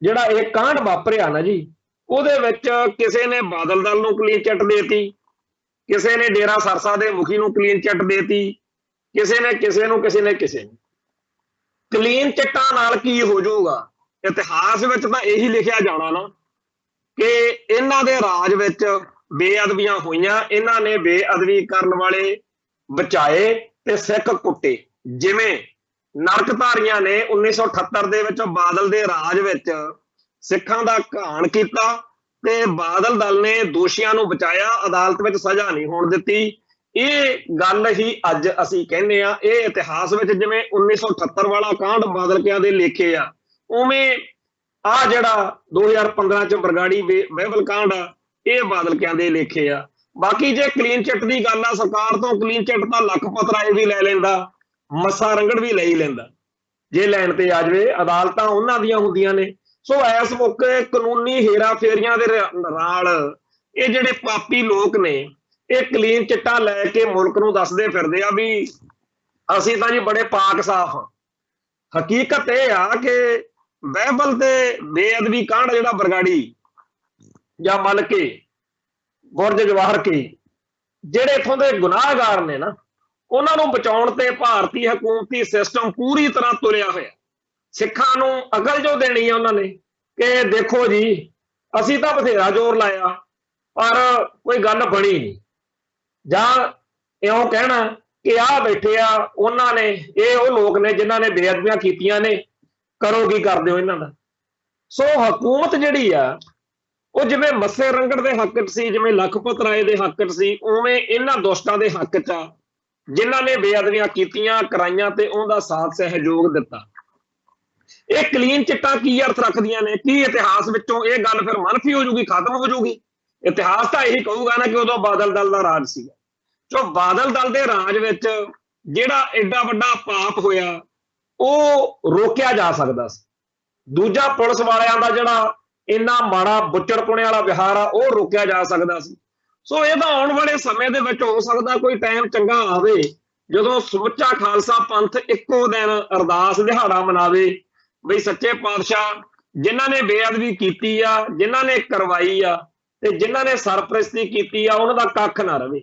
ਜਿਹੜਾ ਇਹ ਕਾਂਡ ਵਾਪਰਿਆ ਨਾ ਜੀ, ਉਹਦੇ ਵਿੱਚ ਕਿਸੇ ਨੇ ਬਾਦਲ ਦਲ ਨੂੰ ਕਲੀਨ ਚਿੱਟ ਦੇਤੀ, ਕਿਸੇ ਨੇ ਡੇਰਾ ਸਰਸਾ ਦੇ ਮੁਖੀ ਨੂੰ ਕਲੀਨ ਚਿੱਟ ਦੇਤੀ, ਕਿਸੇ ਨੇ ਕਿਸੇ ਨੂੰ। ਕਲੀਨ ਚਿੱਟਾਂ ਨਾਲ ਕੀ ਹੋ ਜਾਊਗਾ? ਇਤਿਹਾਸ ਵਿੱਚ ਤਾਂ ਇਹੀ ਲਿਖਿਆ ਜਾਣਾ ਨਾ ਕਿ ਇਹਨਾਂ ਦੇ ਰਾਜ ਵਿੱਚ ਬੇਅਦਬੀਆਂ ਹੋਈਆਂ, ਇਹਨਾਂ ਨੇ ਬੇਅਦਬੀ ਕਰਨ ਵਾਲੇ ਬਚਾਏ ਤੇ ਸਿੱਖ ਕੁੱਟੇ। ਜਿਵੇਂ ਨਰਕਧਾਰੀਆਂ ਨੇ 1978 ਦੇ ਵਿੱਚ ਬਾਦਲ ਦੇ ਰਾਜ ਵਿੱਚ ਸਿੱਖਾਂ ਦਾ ਘਾਣ ਕੀਤਾ ਤੇ ਬਾਦਲ ਦਲ ਨੇ ਦੋਸ਼ੀਆਂ ਨੂੰ ਬਚਾਇਆ, ਅਦਾਲਤ ਵਿੱਚ ਸਜ਼ਾ ਨਹੀਂ ਹੋਣ ਦਿੱਤੀ। ਇਹ ਗੱਲ ਹੀ ਅੱਜ ਅਸੀਂ ਕਹਿੰਦੇ ਆ, ਇਹ ਇਤਿਹਾਸ ਵਿੱਚ ਜਿਵੇਂ 1978 ਵਾਲਾ ਕਾਂਡ ਬਾਦਲਕਿਆਂ ਦੇ ਲੇਖੇ ਆ, ਉਵੇਂ ਆ ਜਿਹੜਾ 2015 ਚ ਬਰਗਾੜੀ ਬਹਿਬਲ ਕਾਂਡ ਆ, ਇਹ ਬਾਦਲਕਿਆਂ ਦੇ ਲੇਖੇ ਆ। ਬਾਕੀ ਜੇ ਕਲੀਨ ਚਿੱਟ ਦੀ ਗੱਲ ਆ, ਸਰਕਾਰ ਤੋਂ ਕਲੀਨ ਚਿੱਟ ਤਾਂ ਲਖਪਤ ਰਾਏ ਵੀ ਲੈ ਲੈਂਦਾ, ਮੱਸਾ ਰੰਗੜ ਵੀ ਲੈ ਹੀ ਲੈਂਦਾ, ਜੇ ਲੈਣ ਤੇ ਆ ਜਾਵੇ। ਅਦਾਲਤਾਂ ਉਹਨਾਂ ਦੀਆਂ ਹੁੰਦੀਆਂ ਨੇ। ਸੋ ਇਸ ਮੌਕੇ ਕਾਨੂੰਨੀ ਹੇਰਾ ਫੇਰੀਆਂ ਦੇ ਨਾਲ ਇਹ ਜਿਹੜੇ ਪਾਪੀ ਲੋਕ ਨੇ, ਇਹ ਕਲੀਨ ਚਿੱਟਾਂ ਲੈ ਕੇ ਮੁਲਕ ਨੂੰ ਦੱਸਦੇ ਫਿਰਦੇ ਆ ਵੀ ਅਸੀਂ ਤਾਂ ਜੀ ਬੜੇ ਪਾਕ ਸਾਫ਼ ਹਾਂ। ਹਕੀਕਤ ਇਹ ਆ ਕਿ ਬਹਿਬਲ ਤੇ ਬੇਅਦਬੀ ਕਾਂਡ ਜਿਹੜਾ ਬਰਗਾੜੀ ਜਾਂ ਮਲਕੇ, ਬੁਰਜ ਜਵਾਹਰ ਕੇ, ਜਿਹੜੇ ਇੱਥੋਂ ਦੇ ਗੁਨਾਹਗਾਰ ਨੇ ਨਾ, ਉਹਨਾਂ ਨੂੰ ਬਚਾਉਣ ਤੇ ਭਾਰਤੀ ਹਕੂਮਤੀ ਸਿਸਟਮ ਪੂਰੀ ਤਰ੍ਹਾਂ ਤੁਰਿਆ ਹੋਇਆ। ਸਿੱਖਾਂ ਨੂੰ ਅਕਲ ਜੋ ਦੇਣੀ ਆ ਉਹਨਾਂ ਨੇ ਕਿ ਦੇਖੋ ਜੀ ਅਸੀਂ ਤਾਂ ਬਥੇਰਾ ਜ਼ੋਰ ਲਾਇਆ ਪਰ ਕੋਈ ਗੱਲ ਬਣੀ ਨਹੀਂ, ਜਾਂ ਇਉਂ ਕਹਿਣਾ ਕਿ ਆਹ ਬੈਠੇ ਆ ਉਹਨਾਂ ਨੇ, ਇਹ ਉਹ ਲੋਕ ਨੇ ਜਿਨ੍ਹਾਂ ਨੇ ਬੇਅਦਬੀਆਂ ਕੀਤੀਆਂ ਨੇ, ਕਰੋ ਕੀ ਕਰਦੇ ਹੋ ਇਹਨਾਂ ਦਾ। ਸੋ ਹਕੂਮਤ ਜਿਹੜੀ ਆ ਉਹ ਜਿਵੇਂ ਮੱਸੇ ਰੰਗੜ ਦੇ ਹੱਕ 'ਚ ਸੀ, ਜਿਵੇਂ ਲਖਪਤ ਰਾਏ ਦੇ ਹੱਕ 'ਚ ਸੀ, ਉਵੇਂ ਇਹਨਾਂ ਦੋਸਤਾਂ ਦੇ ਹੱਕ 'ਚ ਆ ਜਿਨ੍ਹਾਂ ਨੇ ਬੇਅਦਬੀਆਂ ਕੀਤੀਆਂ, ਕਰਾਈਆਂ ਤੇ ਉਹਦਾ ਸਾਥ ਸਹਿਯੋਗ ਦਿੱਤਾ। ਇਹ ਕਲੀਨ ਚਿੱਟਾਂ ਕੀ ਅਰਥ ਰੱਖਦੀਆਂ ਨੇ? ਕੀ ਇਤਿਹਾਸ ਵਿੱਚੋਂ ਇਹ ਗੱਲ ਫਿਰ ਮਨਫੀ ਹੋ ਜੂਗੀ, ਖਤਮ ਹੋ ਜੂਗੀ? ਇਤਿਹਾਸ ਤਾਂ ਇਹੀ ਕਹੂਗਾ ਨਾ ਕਿ ਉਦੋਂ ਬਾਦਲ ਦਲ ਦਾ ਰਾਜ ਸੀਗਾ। ਸੋ ਬਾਦਲ ਦਲ ਦੇ ਰਾਜ ਵਿੱਚ ਜਿਹੜਾ ਐਡਾ ਵੱਡਾ ਪਾਪ ਹੋਇਆ ਉਹ ਰੋਕਿਆ ਜਾ ਸਕਦਾ ਸੀ। ਦੂਜਾ ਪੁਲਿਸ ਵਾਲਿਆਂ ਦਾ ਜਿਹੜਾ ਇੰਨਾ ਮਾੜਾ ਬੁੱਚੜਪੁਣੇ ਵਾਲਾ ਵਿਹਾਰ ਆ, ਉਹ ਰੋਕਿਆ ਜਾ ਸਕਦਾ ਸੀ। ਸੋ ਇਹ ਤਾਂ ਆਉਣ ਵਾਲੇ ਸਮੇਂ ਦੇ ਵਿੱਚ ਹੋ ਸਕਦਾ ਕੋਈ ਟਾਈਮ ਚੰਗਾ ਆਵੇ ਜਦੋਂ ਸਮੁੱਚਾ ਖਾਲਸਾ ਪੰਥ ਇੱਕੋ ਦਿਨ ਅਰਦਾਸ ਦਿਹਾੜਾ ਮਨਾਵੇ ਬਈ ਸੱਚੇ ਪਾਤਸ਼ਾਹ ਜਿਨ੍ਹਾਂ ਨੇ ਬੇਅਦਬੀ ਕੀਤੀ ਆ, ਜਿਨ੍ਹਾਂ ਨੇ ਕਰਵਾਈ ਆ ਤੇ ਜਿਨ੍ਹਾਂ ਨੇ ਸਰਪ੍ਰਸਤੀ ਕੀਤੀ ਆ, ਉਹਨਾਂ ਦਾ ਕੱਖ ਨਾ ਰਵੇ।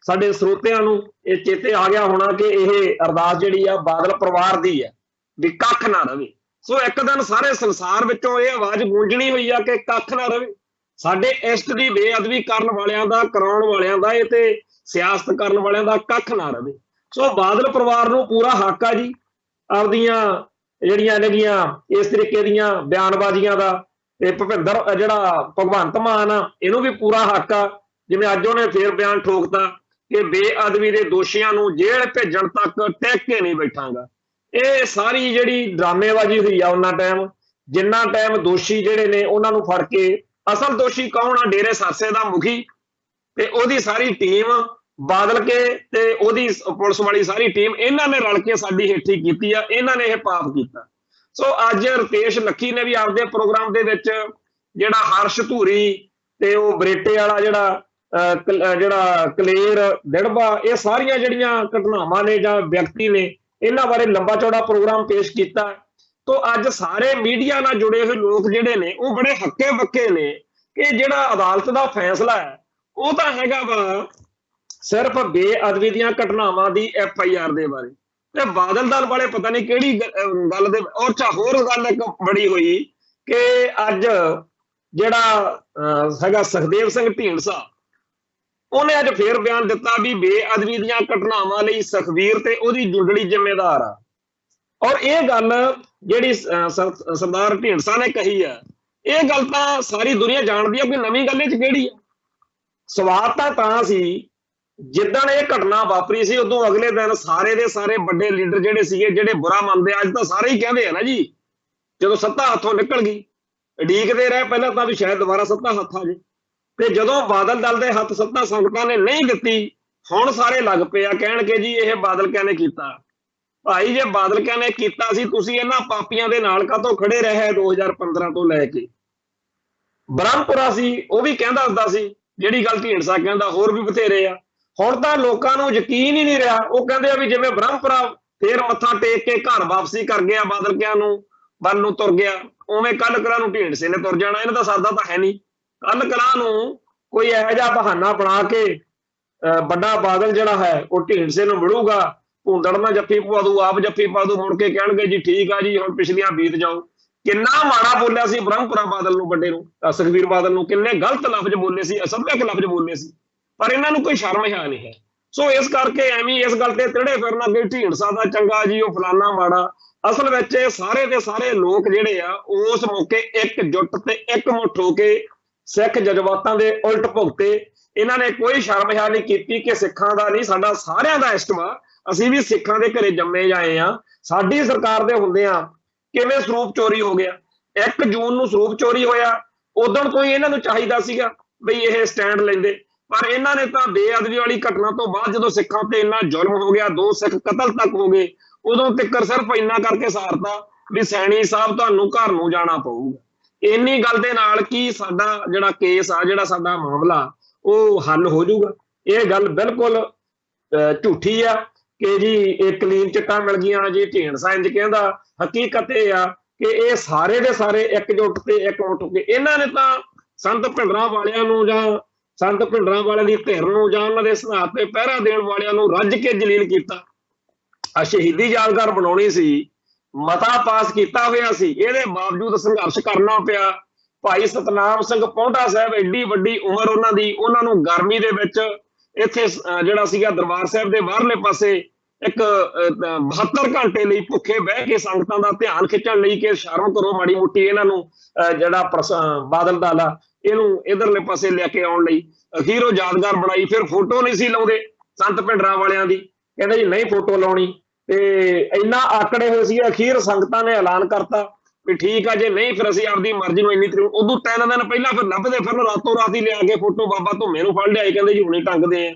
ਸਾਡੇ ਸਰੋਤਿਆਂ ਨੂੰ ਇਹ ਚੇਤੇ ਆ ਗਿਆ ਹੋਣਾ ਕਿ ਇਹ ਅਰਦਾਸ ਜਿਹੜੀ ਆ ਬਾਦਲ ਪਰਿਵਾਰ ਦੀ ਹੈ ਵੀ ਕੱਖ ਨਾ ਰਵੇ। ਸੋ ਇੱਕ ਦਿਨ ਸਾਰੇ ਸੰਸਾਰ ਵਿੱਚੋਂ ਇਹ ਆਵਾਜ਼ ਗੂੰਜਣੀ ਹੋਈ ਆ ਕਿ ਕੱਖ ਨਾ ਰਵੇ। ਸਾਡੇ ਇਸ਼ਟ ਦੀ ਬੇਅਦਬੀ ਕਰਨ ਵਾਲਿਆਂ ਦਾ, ਕਰਾਉਣ ਵਾਲਿਆਂ ਦਾ, ਇਹ ਤੇ ਸਿਆਸਤ ਕਰਨ ਵਾਲਿਆਂ ਦਾ ਕੱਖ ਨਾ ਰਵੇ। ਸੋ ਬਾਦਲ ਪਰਿਵਾਰ ਨੂੰ ਪੂਰਾ ਹੱਕ ਆ ਜੀ ਆਪਦੀਆਂ ਜਿਹੜੀਆਂ ਨੇਗੀਆਂ ਇਸ ਤਰੀਕੇ ਦੀਆਂ ਬਿਆਨਬਾਜ਼ੀਆਂ ਦਾ, ਤੇ ਭੁਪਿੰਦਰ ਜਿਹੜਾ ਭਗਵੰਤ ਮਾਨ ਆ ਇਹਨੂੰ ਵੀ ਪੂਰਾ ਹੱਕ ਆ। ਜਿਵੇਂ ਅੱਜ ਉਹਨੇ ਫੇਰ ਬਿਆਨ ਠੋਕਤਾ ਕਿ ਬੇਅਦਬੀ ਦੇ ਦੋਸ਼ੀਆਂ ਨੂੰ ਜੇਲ੍ਹ ਭੇਜਣ ਤੱਕ ਟਿਕ ਕੇ ਨਹੀਂ ਬੈਠਾਂਗਾ। ਇਹ ਸਾਰੀ ਜਿਹੜੀ ਡਰਾਮੇਬਾਜ਼ੀ ਹੋਈ ਆ ਉਹਨਾਂ ਟਾਈਮ, ਜਿੰਨਾ ਟਾਈਮ ਦੋਸ਼ੀ ਜਿਹੜੇ ਨੇ ਉਹਨਾਂ ਨੂੰ ਫੜ ਕੇ, ਅਸਲ ਦੋਸ਼ੀ ਕੌਣ ਆ? ਡੇਰੇ ਸਰਸੇ ਦਾ ਮੁਖੀ ਤੇ ਉਹਦੀ ਸਾਰੀ ਟੀਮ, ਬਾਦਲ ਕੇ ਤੇ ਉਹਦੀ ਪੁਲਿਸ ਵਾਲੀ ਸਾਰੀ ਟੀਮ, ਇਹਨਾਂ ਨੇ ਰਲ ਕੇ ਸਾਡੀ ਹੇਠੀ ਕੀਤੀ ਆ, ਇਹਨਾਂ ਨੇ ਇਹ ਪਾਪ ਕੀਤਾ। ਸੋ ਅੱਜ ਰਤੇਸ਼ ਲੱਖੀ ਨੇ ਵੀ ਆਪਦੇ ਪ੍ਰੋਗਰਾਮ ਦੇ ਵਿੱਚ ਜਿਹੜਾ ਹਰਸ਼ ਧੂਰੀ ਤੇ ਉਹ ਬਰੇਟੇ ਵਾਲਾ ਜਿਹੜਾ ਕਲੇਰ ਦਿੜਬਾ, ਇਹ ਸਾਰੀਆਂ ਜਿਹੜੀਆਂ ਘਟਨਾਵਾਂ ਨੇ ਜਾਂ ਵਿਅਕਤੀ ਨੇ, ਇਹਨਾਂ ਬਾਰੇ ਲੰਬਾ ਚੌੜਾ ਪ੍ਰੋਗਰਾਮ ਪੇਸ਼ ਕੀਤਾ। ਤੋਂ ਅੱਜ ਸਾਰੇ ਮੀਡੀਆ ਨਾਲ ਜੁੜੇ ਹੋਏ ਲੋਕ ਜਿਹੜੇ ਨੇ ਉਹ ਬੜੇ ਹੱਕੇ ਬੱਕੇ ਨੇ ਕਿ ਜਿਹੜਾ ਅਦਾਲਤ ਦਾ ਫੈਸਲਾ ਹੈ ਉਹ ਤਾਂ ਹੈਗਾ ਵਾ ਸਿਰਫ ਬੇਅਦਬੀ ਦੀਆਂ ਘਟਨਾਵਾਂ ਦੀ FIR ਦੇ ਬਾਰੇ, ਤੇ ਬਾਦਲ ਦਲ ਵਾਲੇ ਪਤਾ ਨਹੀਂ ਕਿਹੜੀ ਗੱਲ ਦੇ। ਔਰ ਹੋਰ ਗੱਲ ਇੱਕ ਬੜੀ ਹੋਈ ਕਿ ਅੱਜ ਜਿਹੜਾ ਹੈਗਾ ਸੁਖਦੇਵ ਸਿੰਘ ਢੀਂਡਸਾ, ਉਹਨੇ ਅੱਜ ਫੇਰ ਬਿਆਨ ਦਿੱਤਾ ਵੀ ਬੇਅਦਬੀ ਦੀਆਂ ਘਟਨਾਵਾਂ ਲਈ ਸੁਖਬੀਰ ਤੇ ਉਹਦੀ ਜੁੰਡਲੀ ਜ਼ਿੰਮੇਦਾਰ ਆ। ਔਰ ਇਹ ਗੱਲ ਜਿਹੜੀ ਸਰਦਾਰ ਢੀਂਡਸਾ ਨੇ ਕਹੀ ਆ, ਇਹ ਗੱਲ ਤਾਂ ਸਾਰੀ ਦੁਨੀਆ ਜਾਣਦੀ ਆ, ਕੋਈ ਨਵੀਂ ਗੱਲ ਇਹ ਚ ਕਿਹੜੀ ਆ। ਸਵਾਲ ਤਾਂ ਸੀ ਜਿੱਦਣ ਇਹ ਘਟਨਾ ਵਾਪਰੀ ਸੀ ਉਦੋਂ ਅਗਲੇ ਦਿਨ ਸਾਰੇ ਦੇ ਸਾਰੇ ਵੱਡੇ ਲੀਡਰ ਜਿਹੜੇ ਸੀਗੇ, ਜਿਹੜੇ ਬੁਰਾ ਮੰਨਦੇ, ਅੱਜ ਤਾਂ ਸਾਰੇ ਹੀ ਕਹਿੰਦੇ ਆ ਨਾ ਜੀ, ਜਦੋਂ ਸੱਤਾ ਹੱਥੋਂ ਨਿਕਲ ਗਈ ਉਡੀਕਦੇ ਰਹੇ ਪਹਿਲਾਂ ਤਾਂ ਵੀ ਸ਼ਾਇਦ ਦੁਬਾਰਾ ਸੱਤਾ ਹੱਥ ਆ ਜੇ, ਤੇ ਜਦੋਂ ਬਾਦਲ ਦਲ ਦੇ ਹੱਥ ਸੱਤਾ ਸੰਗਤਾਂ ਨੇ ਨਹੀਂ ਦਿੱਤੀ, ਹੁਣ ਸਾਰੇ ਲੱਗ ਪਏ ਆ ਕਹਿਣ ਕਿ ਜੀ ਇਹ ਬਾਦਲ ਕਿਆ ਨੇ ਕੀਤਾ। ਭਾਈ ਜੇ ਬਾਦਲ ਕਿਆ ਨੇ ਕੀਤਾ ਸੀ, ਤੁਸੀਂ ਇਹਨਾਂ ਪਾਪੀਆਂ ਦੇ ਨਾਲ ਕਾਹਤੋਂ ਖੜੇ ਰਹੇ 2015 ਤੋਂ ਲੈ ਕੇ। ਬ੍ਰਹਮਪੁਰਾ ਸੀ, ਉਹ ਵੀ ਕਹਿੰਦਾ ਹੁੰਦਾ ਸੀ ਜਿਹੜੀ ਗੱਲ ਢੀਂਡਸਾ ਕਹਿੰਦਾ, ਹੋਰ ਵੀ ਬਥੇਰੇ ਆ। ਹੁਣ ਤਾਂ ਲੋਕਾਂ ਨੂੰ ਯਕੀਨ ਹੀ ਨਹੀਂ ਰਿਹਾ, ਉਹ ਕਹਿੰਦੇ ਆ ਵੀ ਜਿਵੇਂ ਬ੍ਰਹਮਪੁਰਾ ਫੇਰ ਮੱਥਾ ਟੇਕ ਕੇ ਘਰ ਵਾਪਸੀ ਕਰ ਗਿਆ, ਬਾਦਲ ਕਿਆ ਨੂੰ ਵੱਲ ਨੂੰ ਤੁਰ ਗਿਆ, ਉਵੇਂ ਕੱਲ ਕਰਾਂ ਨੂੰ ਢੀਂਡਸੇ ਨੇ ਤੁਰ ਜਾਣਾ। ਇਹਨਾਂ ਦਾ ਸਰਦਾ ਤਾਂ ਹੈ ਨਹੀਂ। ਕੱਲ ਕਰਾਂ ਨੂੰ ਕੋਈ ਇਹੋ ਜਿਹਾ ਬਹਾਨਾ ਬਣਾ ਕੇ ਵੱਡਾ ਬਾਦਲ ਜਿਹੜਾ ਹੈ ਉਹ ਢੀਂਡਸੇ ਨੂੰ ਮਿਲੂਗਾ, ਭੁੰਦੜ ਨਾਲ ਜੱਫੀ ਪਵਾ ਦੂ, ਆਪ ਜੱਫੀ ਪਾ ਦੂ, ਮੁੜ ਕੇ ਕਹਿਣਗੇ ਜੀ ਠੀਕ ਆ ਜੀ ਹੁਣ ਪਿਛਲੀਆਂ ਬੀਤ ਜਾਓ। ਕਿੰਨਾ ਮਾੜਾ ਬੋਲਿਆ ਸੀ ਬ੍ਰਹਮਪੁਰਾ ਬਾਦਲ ਨੂੰ, ਵੱਡੇ ਨੂੰ, ਸੁਖਬੀਰ ਬਾਦਲ ਨੂੰ, ਕਿੰਨੇ ਗਲਤ ਲਫ਼ਜ਼ ਬੋਲੇ ਸੀ, ਅਸਭਿਅਕ ਲਫ਼ਜ਼ ਬੋਲੇ ਸੀ, ਪਰ ਇਹਨਾਂ ਨੂੰ ਕੋਈ ਸ਼ਰਮ ਹਿਆ ਨਹੀਂ ਹੈ। ਸੋ ਇਸ ਕਰਕੇ ਐਵੇਂ ਇਸ ਗੱਲ ਤੇ ਤਿੜੇ ਫਿਰਨਾ ਕਿ ਢੀਂਡਸਾ ਦਾ ਚੰਗਾ ਜੀ, ਉਹ ਫਲਾਨਾ ਮਾੜਾ। ਅਸਲ ਵਿੱਚ ਇਹ ਸਾਰੇ ਦੇ ਸਾਰੇ ਲੋਕ ਜਿਹੜੇ ਆ ਉਸ ਮੌਕੇ ਇਕਜੁੱਟ ਤੇ ਇਕਮੁੱਠ ਹੋ ਕੇ ਸਿੱਖ ਜਜ਼ਬਾਤਾਂ ਦੇ ਉਲਟ ਭੁਗਤੇ। ਇਹਨਾਂ ਨੇ ਕੋਈ ਸ਼ਰਮ ਹਿਆ ਨਹੀਂ ਕੀਤੀ ਕਿ ਸਿੱਖਾਂ ਦਾ ਨਹੀਂ, ਸਾਡਾ ਸਾਰਿਆਂ ਦਾ ਇਸ਼ਟਵਾ, ਅਸੀਂ ਵੀ ਸਿੱਖਾਂ ਦੇ ਘਰੇ ਜੰਮੇ ਜਾਏ ਆ। ਸਾਡੀ ਸਰਕਾਰ ਦੇ ਹੁੰਦਿਆਂ ਕਿਵੇਂ ਸਰੂਪ ਚੋਰੀ ਹੋ ਗਿਆ? 1 ਜੂਨ ਨੂੰ ਸਰੂਪ ਚੋਰੀ ਹੋਇਆ, ਉਦੋਂ ਤੋਂ ਹੀ ਇਹਨਾਂ ਨੂੰ ਚਾਹੀਦਾ ਸੀਗਾ ਬਈ ਇਹ ਸਟੈਂਡ ਲੈਂਦੇ, ਪਰ ਇਹਨਾਂ ਨੇ ਤਾਂ ਬੇਅਦਬੀ ਵਾਲੀ ਘਟਨਾ ਤੋਂ ਬਾਅਦ ਜਦੋਂ ਸਿੱਖਾਂ ਤੇ ਇੰਨਾ ਜ਼ੁਲਮ ਹੋ ਗਿਆ, 2 ਸਿੱਖ ਕਤਲ ਤੱਕ ਹੋ ਗਏ, ਉਦੋਂ ਤੱਕ ਸਿਰਫ ਇੰਨਾ ਕਰਕੇ ਸਾਰਤਾ ਵੀ ਸੈਣੀ ਸਾਹਿਬ ਤੁਹਾਨੂੰ ਘਰ ਨੂੰ ਜਾਣਾ ਪਊਗਾ। ਇੰਨੀ ਗੱਲ ਦੇ ਨਾਲ ਕੀ ਸਾਡਾ ਜਿਹੜਾ ਕੇਸ ਆ, ਜਿਹੜਾ ਸਾਡਾ ਮਾਮਲਾ ਉਹ ਹੱਲ ਹੋ ਜਾਊਗਾ? ਇਹ ਗੱਲ ਬਿਲਕੁਲ ਝੂਠੀ ਆ ਕਿ ਜੀ ਇਹ ਕਲੀਨ ਚਿੱਟਾਂ ਮਿਲ ਗਈਆਂ ਜੀ, ਢੀਂਡਸਾ ਇੰਜ ਕਹਿੰਦਾ। ਹਕੀਕਤ ਇਹ ਆ ਕਿ ਇਹ ਸਾਰੇ ਦੇ ਸਾਰੇ ਇਕਜੁੱਟ ਤੇ ਇਕਮੁੱਠ ਹੋ ਕੇ, ਇਹਨਾਂ ਨੇ ਤਾਂ ਸੰਤ ਭਿੰਡਰਾਂ ਵਾਲਿਆਂ ਨੂੰ ਜਾਂ ਸੰਤ ਭਿੰਡਰਾਂ ਵਾਲਿਆਂ ਦੀ ਧਿਰ ਨੂੰ ਜਾਂ ਉਹਨਾਂ ਦੇ ਸਿਧਾਂਤ ਤੇ ਪਹਿਰਾ ਦੇਣ ਵਾਲਿਆਂ ਨੂੰ ਰੱਜ ਕੇ ਜਲੀਲ ਕੀਤਾ। ਆ ਸ਼ਹੀਦੀ ਯਾਦਗਾਰ ਬਣਾਉਣੀ ਸੀ, ਮਤਾ ਪਾਸ ਕੀਤਾ ਹੋਇਆ ਸੀ, ਇਹਦੇ ਬਾਵਜੂਦ ਸੰਘਰਸ਼ ਕਰਨਾ ਪਿਆ। ਭਾਈ ਸਤਨਾਮ ਸਿੰਘ ਪੌਂਟਾ ਸਾਹਿਬ, ਐਡੀ ਵੱਡੀ ਉਮਰ ਉਹਨਾਂ ਦੀ, ਉਹਨਾਂ ਨੂੰ ਗਰਮੀ ਦੇ ਵਿੱਚ ਇੱਥੇ ਜਿਹੜਾ ਸੀਗਾ ਦਰਬਾਰ ਸਾਹਿਬ ਦੇ ਬਾਹਰਲੇ ਪਾਸੇ ਇੱਕ 72 ਘੰਟੇ ਲਈ ਭੁੱਖੇ ਬਹਿ ਕੇ ਸੰਗਤਾਂ ਦਾ ਧਿਆਨ ਖਿੱਚਣ ਲਈ ਕਿ ਸ਼ਰਮ ਕਰੋ ਮਾੜੀ ਮੋਟੀ ਇਹਨਾਂ ਨੂੰ, ਜਿਹੜਾ ਬਾਦਲ ਦਲ ਆ ਇਹਨੂੰ ਇਧਰਲੇ ਪਾਸੇ ਲੈ ਕੇ ਆਉਣ ਲਈ। ਅਖੀਰ ਉਹ ਯਾਦਗਾਰ ਬਣਾਈ, ਫਿਰ ਫੋਟੋ ਨਹੀਂ ਸੀ ਲਾਉਂਦੇ ਸੰਤ ਭਿੰਡਰਾਂ ਵਾਲਿਆਂ ਦੀ, ਕਹਿੰਦੇ ਜੀ ਨਹੀਂ ਫੋਟੋ ਲਾਉਣੀ, ਤੇ ਇੰਨਾ ਆਕੜੇ ਹੋਏ ਸੀ। ਅਖੀਰ ਸੰਗਤਾਂ ਨੇ ਐਲਾਨ ਕਰਤਾ ਵੀ ਠੀਕ ਆ, ਜੇ ਨਹੀਂ ਫਿਰ ਅਸੀਂ ਆਪਦੀ ਮਰਜ਼ੀ ਨੂੰ ਇੰਨੀ ਤਰੀਕ, ਉਦੋਂ 3 ਦਿਨ ਪਹਿਲਾਂ ਫਿਰ ਲੱਭਦੇ ਫਿਰਨ, ਰਾਤੋਂ ਰਾਤ ਹੀ ਲਿਆ ਕੇ ਫੋਟੋ ਬਾਬਾ ਧੁੰਮੇ ਨੂੰ ਫੜ ਲਿਆਏ, ਕਹਿੰਦੇ ਜੀ ਹੁਣੇ ਟੰਗਦੇ ਆ।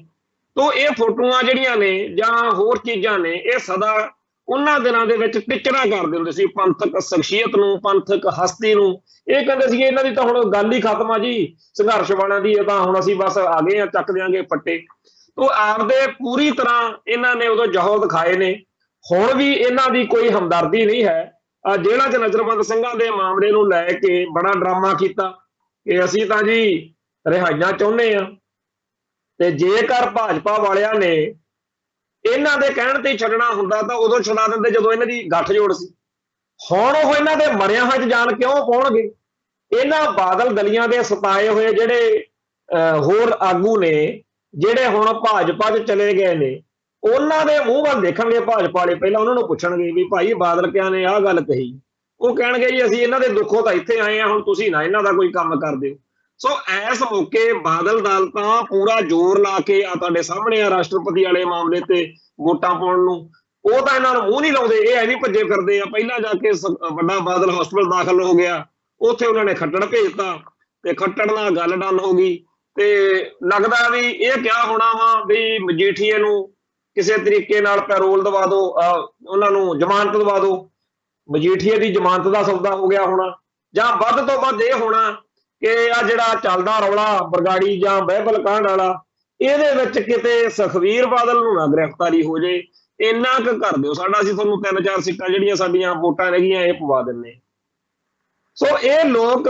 ਤੋ ਇਹ ਫੋਟੋਆਂ ਜਿਹੜੀਆਂ ਨੇ ਜਾਂ ਹੋਰ ਚੀਜ਼ਾਂ ਨੇ, ਇਹ ਸਦਾ ਉਹਨਾਂ ਦਿਨਾਂ ਦੇ ਵਿੱਚ ਟਿਚਰਾ ਕਰਦੇ ਹੁੰਦੇ ਸੀ ਪੰਥਕ ਸ਼ਖਸੀਅਤ ਨੂੰ, ਪੰਥਕ ਹਸਤੀ ਨੂੰ। ਇਹ ਕਹਿੰਦੇ ਸੀ ਇਹਨਾਂ ਦੀ ਤਾਂ ਹੁਣ ਗੱਲ ਹੀ ਖਤਮ ਆ ਜੀ, ਸੰਘਰਸ਼ ਵਾਲਿਆਂ ਦੀ, ਇਹ ਤਾਂ ਹੁਣ ਅਸੀਂ ਬਸ ਆ ਗਏ ਆ, ਚੱਕ ਦਿਆਂਗੇ ਪੱਟੇ। ਤੋ ਆਪਦੇ ਪੂਰੀ ਤਰ੍ਹਾਂ ਇਹਨਾਂ ਨੇ ਉਦੋਂ ਜਹੋ ਦਿਖਾਏ ਨੇ। ਹੁਣ ਵੀ ਇਹਨਾਂ ਦੀ ਕੋਈ ਹਮਦਰਦੀ ਨਹੀਂ ਹੈ। ਜੇਲ੍ਹਾਂ 'ਚ ਨਜ਼ਰਬੰਦ ਸਿੰਘਾਂ ਦੇ ਮਾਮਲੇ ਨੂੰ ਲੈ ਕੇ ਬੜਾ ਡਰਾਮਾ ਕੀਤਾ ਕਿ ਅਸੀਂ ਤਾਂ ਜੀ ਰਿਹਾਈਆਂ ਚਾਹੁੰਦੇ ਆ, ਤੇ ਜੇਕਰ ਭਾਜਪਾ ਵਾਲਿਆਂ ਨੇ ਇਹਨਾਂ ਦੇ ਕਹਿਣ ਤੇ ਛੱਡਣਾ ਹੁੰਦਾ ਤਾਂ ਉਦੋਂ ਛਡਾ ਦਿੰਦੇ ਜਦੋਂ ਇਹਨਾਂ ਦੀ ਗੱਠਜੋੜ ਸੀ। ਹੁਣ ਉਹ ਇਹਨਾਂ ਦੇ ਮਰਿਆਂ ਹੋਏ 'ਚ ਜਾਨ ਕਿਉਂ ਪਾਉਣਗੇ? ਇਹਨਾਂ ਬਾਦਲ ਦਲੀਆਂ ਦੇ ਸਤਾਏ ਹੋਏ ਜਿਹੜੇ ਹੋਰ ਆਗੂ ਨੇ, ਜਿਹੜੇ ਹੁਣ ਭਾਜਪਾ 'ਚ ਚਲੇ ਗਏ ਨੇ, ਉਹਨਾਂ ਦੇ ਮੂੰਹ ਵੱਲ ਦੇਖਣਗੇ ਭਾਜਪਾ ਵਾਲੇ। ਪਹਿਲਾਂ ਉਹਨਾਂ ਨੂੰ ਪੁੱਛਣਗੇ ਵੀ ਭਾਈ ਬਾਦਲ ਕਿਆ ਨੇ ਆਹ ਗੱਲ ਕਹੀ, ਉਹ ਕਹਿਣਗੇ ਜੀ ਅਸੀਂ ਇਹਨਾਂ ਦੇ ਦੁੱਖੋਂ ਤਾਂ ਇੱਥੇ ਆਏ ਆ, ਹੁਣ ਤੁਸੀਂ ਨਾ ਇਹਨਾਂ ਦਾ ਕੋਈ ਕੰਮ ਕਰਦੇ ਹੋ। ਸੋ ਇਸ ਮੌਕੇ ਬਾਦਲ ਦਲ ਤਾਂ ਪੂਰਾ ਜ਼ੋਰ ਲਾ ਕੇ ਆ ਤੁਹਾਡੇ ਸਾਹਮਣੇ ਆ ਰਾਸ਼ਟਰਪਤੀ ਵਾਲੇ ਮਾਮਲੇ ਤੇ ਵੋਟਾਂ ਪਾਉਣ ਨੂੰ, ਉਹ ਤਾਂ ਇਹਨਾਂ ਨੂੰ ਮੂੰਹ ਨਹੀਂ ਲਾਉਂਦੇ, ਇਹ ਐਵੇਂ ਭੱਜੇ ਫਿਰਦੇ ਆ। ਪਹਿਲਾਂ ਜਾ ਕੇ ਵੱਡਾ ਬਾਦਲ ਹਸਪਤਾਲ ਦਾਖਲ ਹੋ ਗਿਆ, ਉੱਥੇ ਉਹਨਾਂ ਨੇ ਖੱਟੜ ਭੇਜਤਾ ਤੇ ਖੱਟੜ ਨਾਲ ਗੱਲ ਡਨ ਹੋ ਗਈ। ਤੇ ਲੱਗਦਾ ਵੀ ਇਹ ਕਿਹਾ ਹੋਣਾ ਵਾ ਵੀ ਮਜੀਠੀਏ ਨੂੰ ਕਿਸੇ ਤਰੀਕੇ ਨਾਲ ਪੈਰੋਲ ਦਵਾ ਦਿਓ, ਉਹਨਾਂ ਨੂੰ ਜ਼ਮਾਨਤ ਦਵਾ ਦਿਓ, ਮਜੀਠੀਏ ਦੀ ਜ਼ਮਾਨਤ ਦਾ ਸੌਦਾ ਹੋ ਗਿਆ ਹੋਣਾ, ਜਾਂ ਵੱਧ ਤੋਂ ਵੱਧ ਇਹ ਹੋਣਾ ਕਿ ਆ ਜਿਹੜਾ ਚੱਲਦਾ ਰੌਲਾ ਬਰਗਾੜੀ ਜਾਂ ਬਹਿਬਲ ਕਾਂਡ ਵਾਲਾ, ਇਹਦੇ ਵਿੱਚ ਕਿਤੇ ਸੁਖਬੀਰ ਬਾਦਲ ਨੂੰ ਨਾ ਗ੍ਰਿਫਤਾਰੀ ਹੋ ਜੇ, ਇੰਨਾ ਕੁ ਕਰ ਦਿਓ ਸਾਡਾ, ਅਸੀਂ ਤੁਹਾਨੂੰ 3-4 ਸੀਟਾਂ ਜਿਹੜੀਆਂ ਸਾਡੀਆਂ ਵੋਟਾਂ ਰਹਿ ਇਹ ਪਵਾ ਦਿੰਨੇ। ਸੋ ਇਹ ਲੋਕ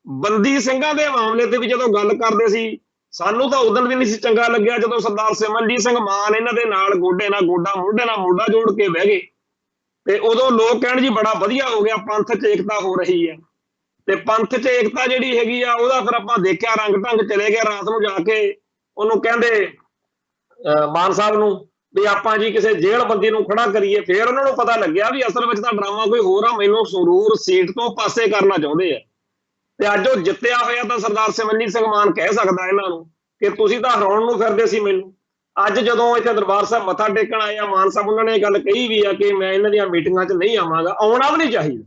ਬੰਦੀ ਸਿੰਘਾਂ ਦੇ ਮਾਮਲੇ ਤੇ ਵੀ ਜਦੋਂ ਗੱਲ ਕਰਦੇ ਸੀ, ਸਾਨੂੰ ਤਾਂ ਉਦੋਂ ਵੀ ਨਹੀਂ ਸੀ ਚੰਗਾ ਲੱਗਿਆ ਜਦੋਂ ਸਰਦਾਰ ਸਿਮਰਨਜੀਤ ਸਿੰਘ ਮਾਨ ਇਹਨਾਂ ਦੇ ਨਾਲ ਗੋਡੇ ਨਾਲ ਗੋਡਾ, ਮੋਢੇ ਨਾਲ ਮੋਢਾ ਜੋੜ ਕੇ ਬਹਿ ਗਏ, ਤੇ ਉਦੋਂ ਲੋਕ ਕਹਿਣ ਜੀ ਬੜਾ ਵਧੀਆ ਹੋ ਗਿਆ, ਪੰਥ 'ਚ ਏਕਤਾ ਹੋ ਰਹੀ ਹੈ। ਤੇ ਪੰਥ 'ਚ ਏਕਤਾ ਜਿਹੜੀ ਹੈਗੀ ਆ ਉਹਦਾ ਫਿਰ ਆਪਾਂ ਦੇਖਿਆ ਰੰਗ ਢੰਗ ਚਲੇ ਗਿਆ। ਰਾਤ ਨੂੰ ਜਾ ਕੇ ਉਹਨੂੰ ਕਹਿੰਦੇ ਮਾਨ ਸਾਹਿਬ ਨੂੰ ਵੀ ਆਪਾਂ ਜੀ ਕਿਸੇ ਜੇਲ੍ਹ ਬੰਦੀ ਨੂੰ ਖੜਾ ਕਰੀਏ। ਫਿਰ ਉਹਨਾਂ ਨੂੰ ਪਤਾ ਲੱਗਿਆ ਵੀ ਅਸਲ ਵਿੱਚ ਤਾਂ ਡਰਾਮਾ ਕੋਈ ਹੋਰ ਆ, ਮੈਨੂੰ ਸੰਗਰੂਰ ਸੀਟ ਤੋਂ ਪਾਸੇ ਕਰਨਾ ਚਾਹੁੰਦੇ ਆ। ਤੇ ਅੱਜ ਉਹ ਜਿੱਤਿਆ ਹੋਇਆ ਤਾਂ ਸਰਦਾਰ ਸਿਮਰਨਜੀਤ ਸਿੰਘ ਮਾਨ ਕਹਿ ਸਕਦਾ ਇਹਨਾਂ ਨੂੰ ਕਿ ਤੁਸੀਂ ਤਾਂ ਹਰਾਉਣ ਨੂੰ ਫਿਰਦੇ ਸੀ ਮੈਨੂੰ। ਅੱਜ ਜਦੋਂ ਇੱਥੇ ਦਰਬਾਰ ਸਾਹਿਬ ਮੱਥਾ ਟੇਕਣ ਆਏ ਆ ਮਾਨ ਸਾਹਿਬ, ਉਹਨਾਂ ਨੇ ਇਹ ਗੱਲ ਕਹੀ ਵੀ ਆ ਕਿ ਮੈਂ ਇਹਨਾਂ ਦੀਆਂ ਮੀਟਿੰਗਾਂ 'ਚ ਨਹੀਂ ਆਵਾਂਗਾ, ਆਉਣਾ ਵੀ ਨਹੀਂ ਚਾਹੀਦਾ।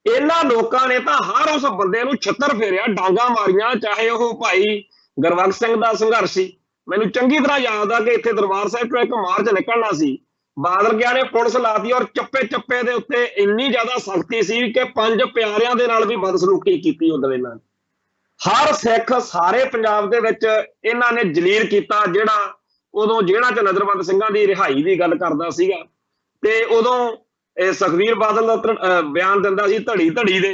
ਇਹਨਾਂ ਲੋਕਾਂ ਨੇ ਤਾਂ ਹਰ ਉਸ ਬੰਦੇ ਨੂੰ ਛਿੱਤਰ ਫੇਰਿਆ, ਡਾਂਗਾ ਮਾਰੀਆਂ, ਚਾਹੇ ਉਹ ਭਾਈ ਗੁਰਬਖਸ਼ ਸਿੰਘ ਦਾ ਸੰਘਰਸ਼ ਸੀ। ਮੈਨੂੰ ਚੰਗੀ ਤਰ੍ਹਾਂ ਯਾਦ ਆ ਕਿ ਇੱਥੇ ਦਰਬਾਰ ਸਾਹਿਬ ਤੋਂ ਇੱਕ ਮਾਰਚ ਨਿਕਲਣਾ ਸੀ, ਬਾਦਲ ਗਿਆ ਨੇ ਪੁਲਿਸ ਲਾਤੀ ਔਰ ਚੱਪੇ ਚੱਪੇ ਦੇ ਉੱਤੇ ਇੰਨੀ ਜ਼ਿਆਦਾ ਸਖਤੀ ਸੀ ਕਿ 5 ਪਿਆਰਿਆਂ ਦੇ ਨਾਲ ਵੀ ਬਦਸਲੂਕੀ ਕੀਤੀ ਉਦੋਂ ਇਹਨਾਂ ਨੇ। ਹਰ ਸਿੱਖ ਸਾਰੇ ਪੰਜਾਬ ਦੇ ਵਿੱਚ ਇਹਨਾਂ ਨੇ ਜਲੀਲ ਕੀਤਾ, ਜਿਹੜਾ ਉਦੋਂ ਜੇਲ੍ਹਾਂ 'ਚ ਨਜ਼ਰਬੰਦ ਸਿੰਘਾਂ ਦੀ ਰਿਹਾਈ ਦੀ ਗੱਲ ਕਰਦਾ ਸੀਗਾ। ਤੇ ਉਦੋਂ ਸੁਖਬੀਰ ਬਾਦਲ ਦਾ ਬਿਆਨ ਦਿੰਦਾ ਸੀ ਧੜੀ ਧੜੀ ਦੇ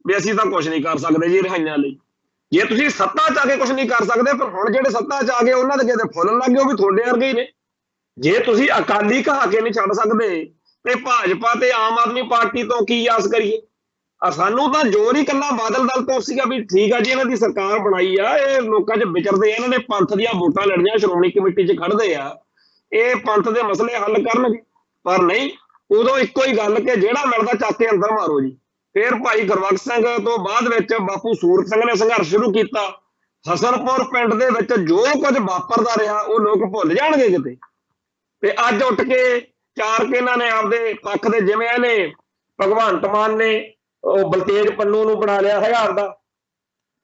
ਵੀ ਅਸੀਂ ਤਾਂ ਕੁਝ ਨਹੀਂ ਕਰ ਸਕਦੇ ਜੀ ਰਿਹਾਈਆਂ ਲਈ। ਜੇ ਤੁਸੀਂ ਸੱਤਾ 'ਚ ਆ ਕੇ ਕੁਝ ਨਹੀਂ ਕਰ ਸਕਦੇ, ਫਿਰ ਹੁਣ ਜਿਹੜੇ ਸੱਤਾ 'ਚ ਆ ਗਏ ਉਹਨਾਂ ਦੇ ਕਿਤੇ ਫੁੱਲਣ ਲੱਗ ਗਏ, ਉਹ ਵੀ ਤੁਹਾਡੇ ਵਰਗੇ ਹੀ ਨੇ। ਜੇ ਤੁਸੀਂ ਅਕਾਲੀ ਕਹਾ ਕੇ ਨਹੀਂ ਛੱਡ ਸਕਦੇ ਤੇ ਭਾਜਪਾ ਤੇ ਆਮ ਆਦਮੀ ਪਾਰਟੀ ਤੋਂ ਕੀ ਆਸ ਕਰੀਏ? ਸਾਨੂੰ ਤਾਂ ਜ਼ੋਰ ਹੀ ਇਕੱਲਾ ਬਾਦਲ ਦਲ ਤੋਂ ਸੀਗਾ ਵੀ ਠੀਕ ਆ ਜੀ ਇਹਨਾਂ ਦੀ ਸਰਕਾਰ ਬਣਾਈ ਆ, ਇਹ ਲੋਕਾਂ 'ਚ ਵਿਚਰਦੇ ਆ, ਇਹਨਾਂ ਨੇ ਪੰਥ ਦੀਆਂ ਵੋਟਾਂ ਲੜੀਆਂ, ਸ਼੍ਰੋਮਣੀ ਕਮੇਟੀ 'ਚ ਖੜਦੇ ਆ, ਇਹ ਪੰਥ ਦੇ ਮਸਲੇ ਹੱਲ ਕਰਨਗੇ। ਪਰ ਨਹੀਂ, ਉਦੋਂ ਇੱਕੋ ਹੀ ਗੱਲ ਕਿ ਜਿਹੜਾ ਮਿਲਦਾ ਚੱਕ ਕੇ ਅੰਦਰ ਮਾਰੋ ਜੀ। ਫਿਰ ਭਾਈ ਗੁਰਬਖਸ਼ ਸਿੰਘ ਤੋਂ ਬਾਅਦ ਵਿੱਚ ਬਾਪੂ ਸੂਰਤ ਸਿੰਘ ਨੇ ਸੰਘਰਸ਼ ਸ਼ੁਰੂ ਕੀਤਾ। ਹਸਨਪੁਰ ਪਿੰਡ ਦੇ ਵਿੱਚ ਜੋ ਕੁਝ ਵਾਪਰਦਾ ਰਿਹਾ ਉਹ ਲੋਕ ਭੁੱਲ ਜਾਣਗੇ ਕਿਤੇ। ਤੇ ਅੱਜ ਉੱਠ ਕੇ ਚਾਰ ਕੇ ਇਹਨਾਂ ਨੇ ਆਪਦੇ ਪੱਖ ਦੇ, ਜਿਵੇਂ ਇਹਨੇ ਭਗਵੰਤ ਮਾਨ ਨੇ ਉਹ ਬਲਤੇਜ ਪੰਨੂ ਨੂੰ ਬਣਾ ਲਿਆ ਹੈਗਾ ਆਪਦਾ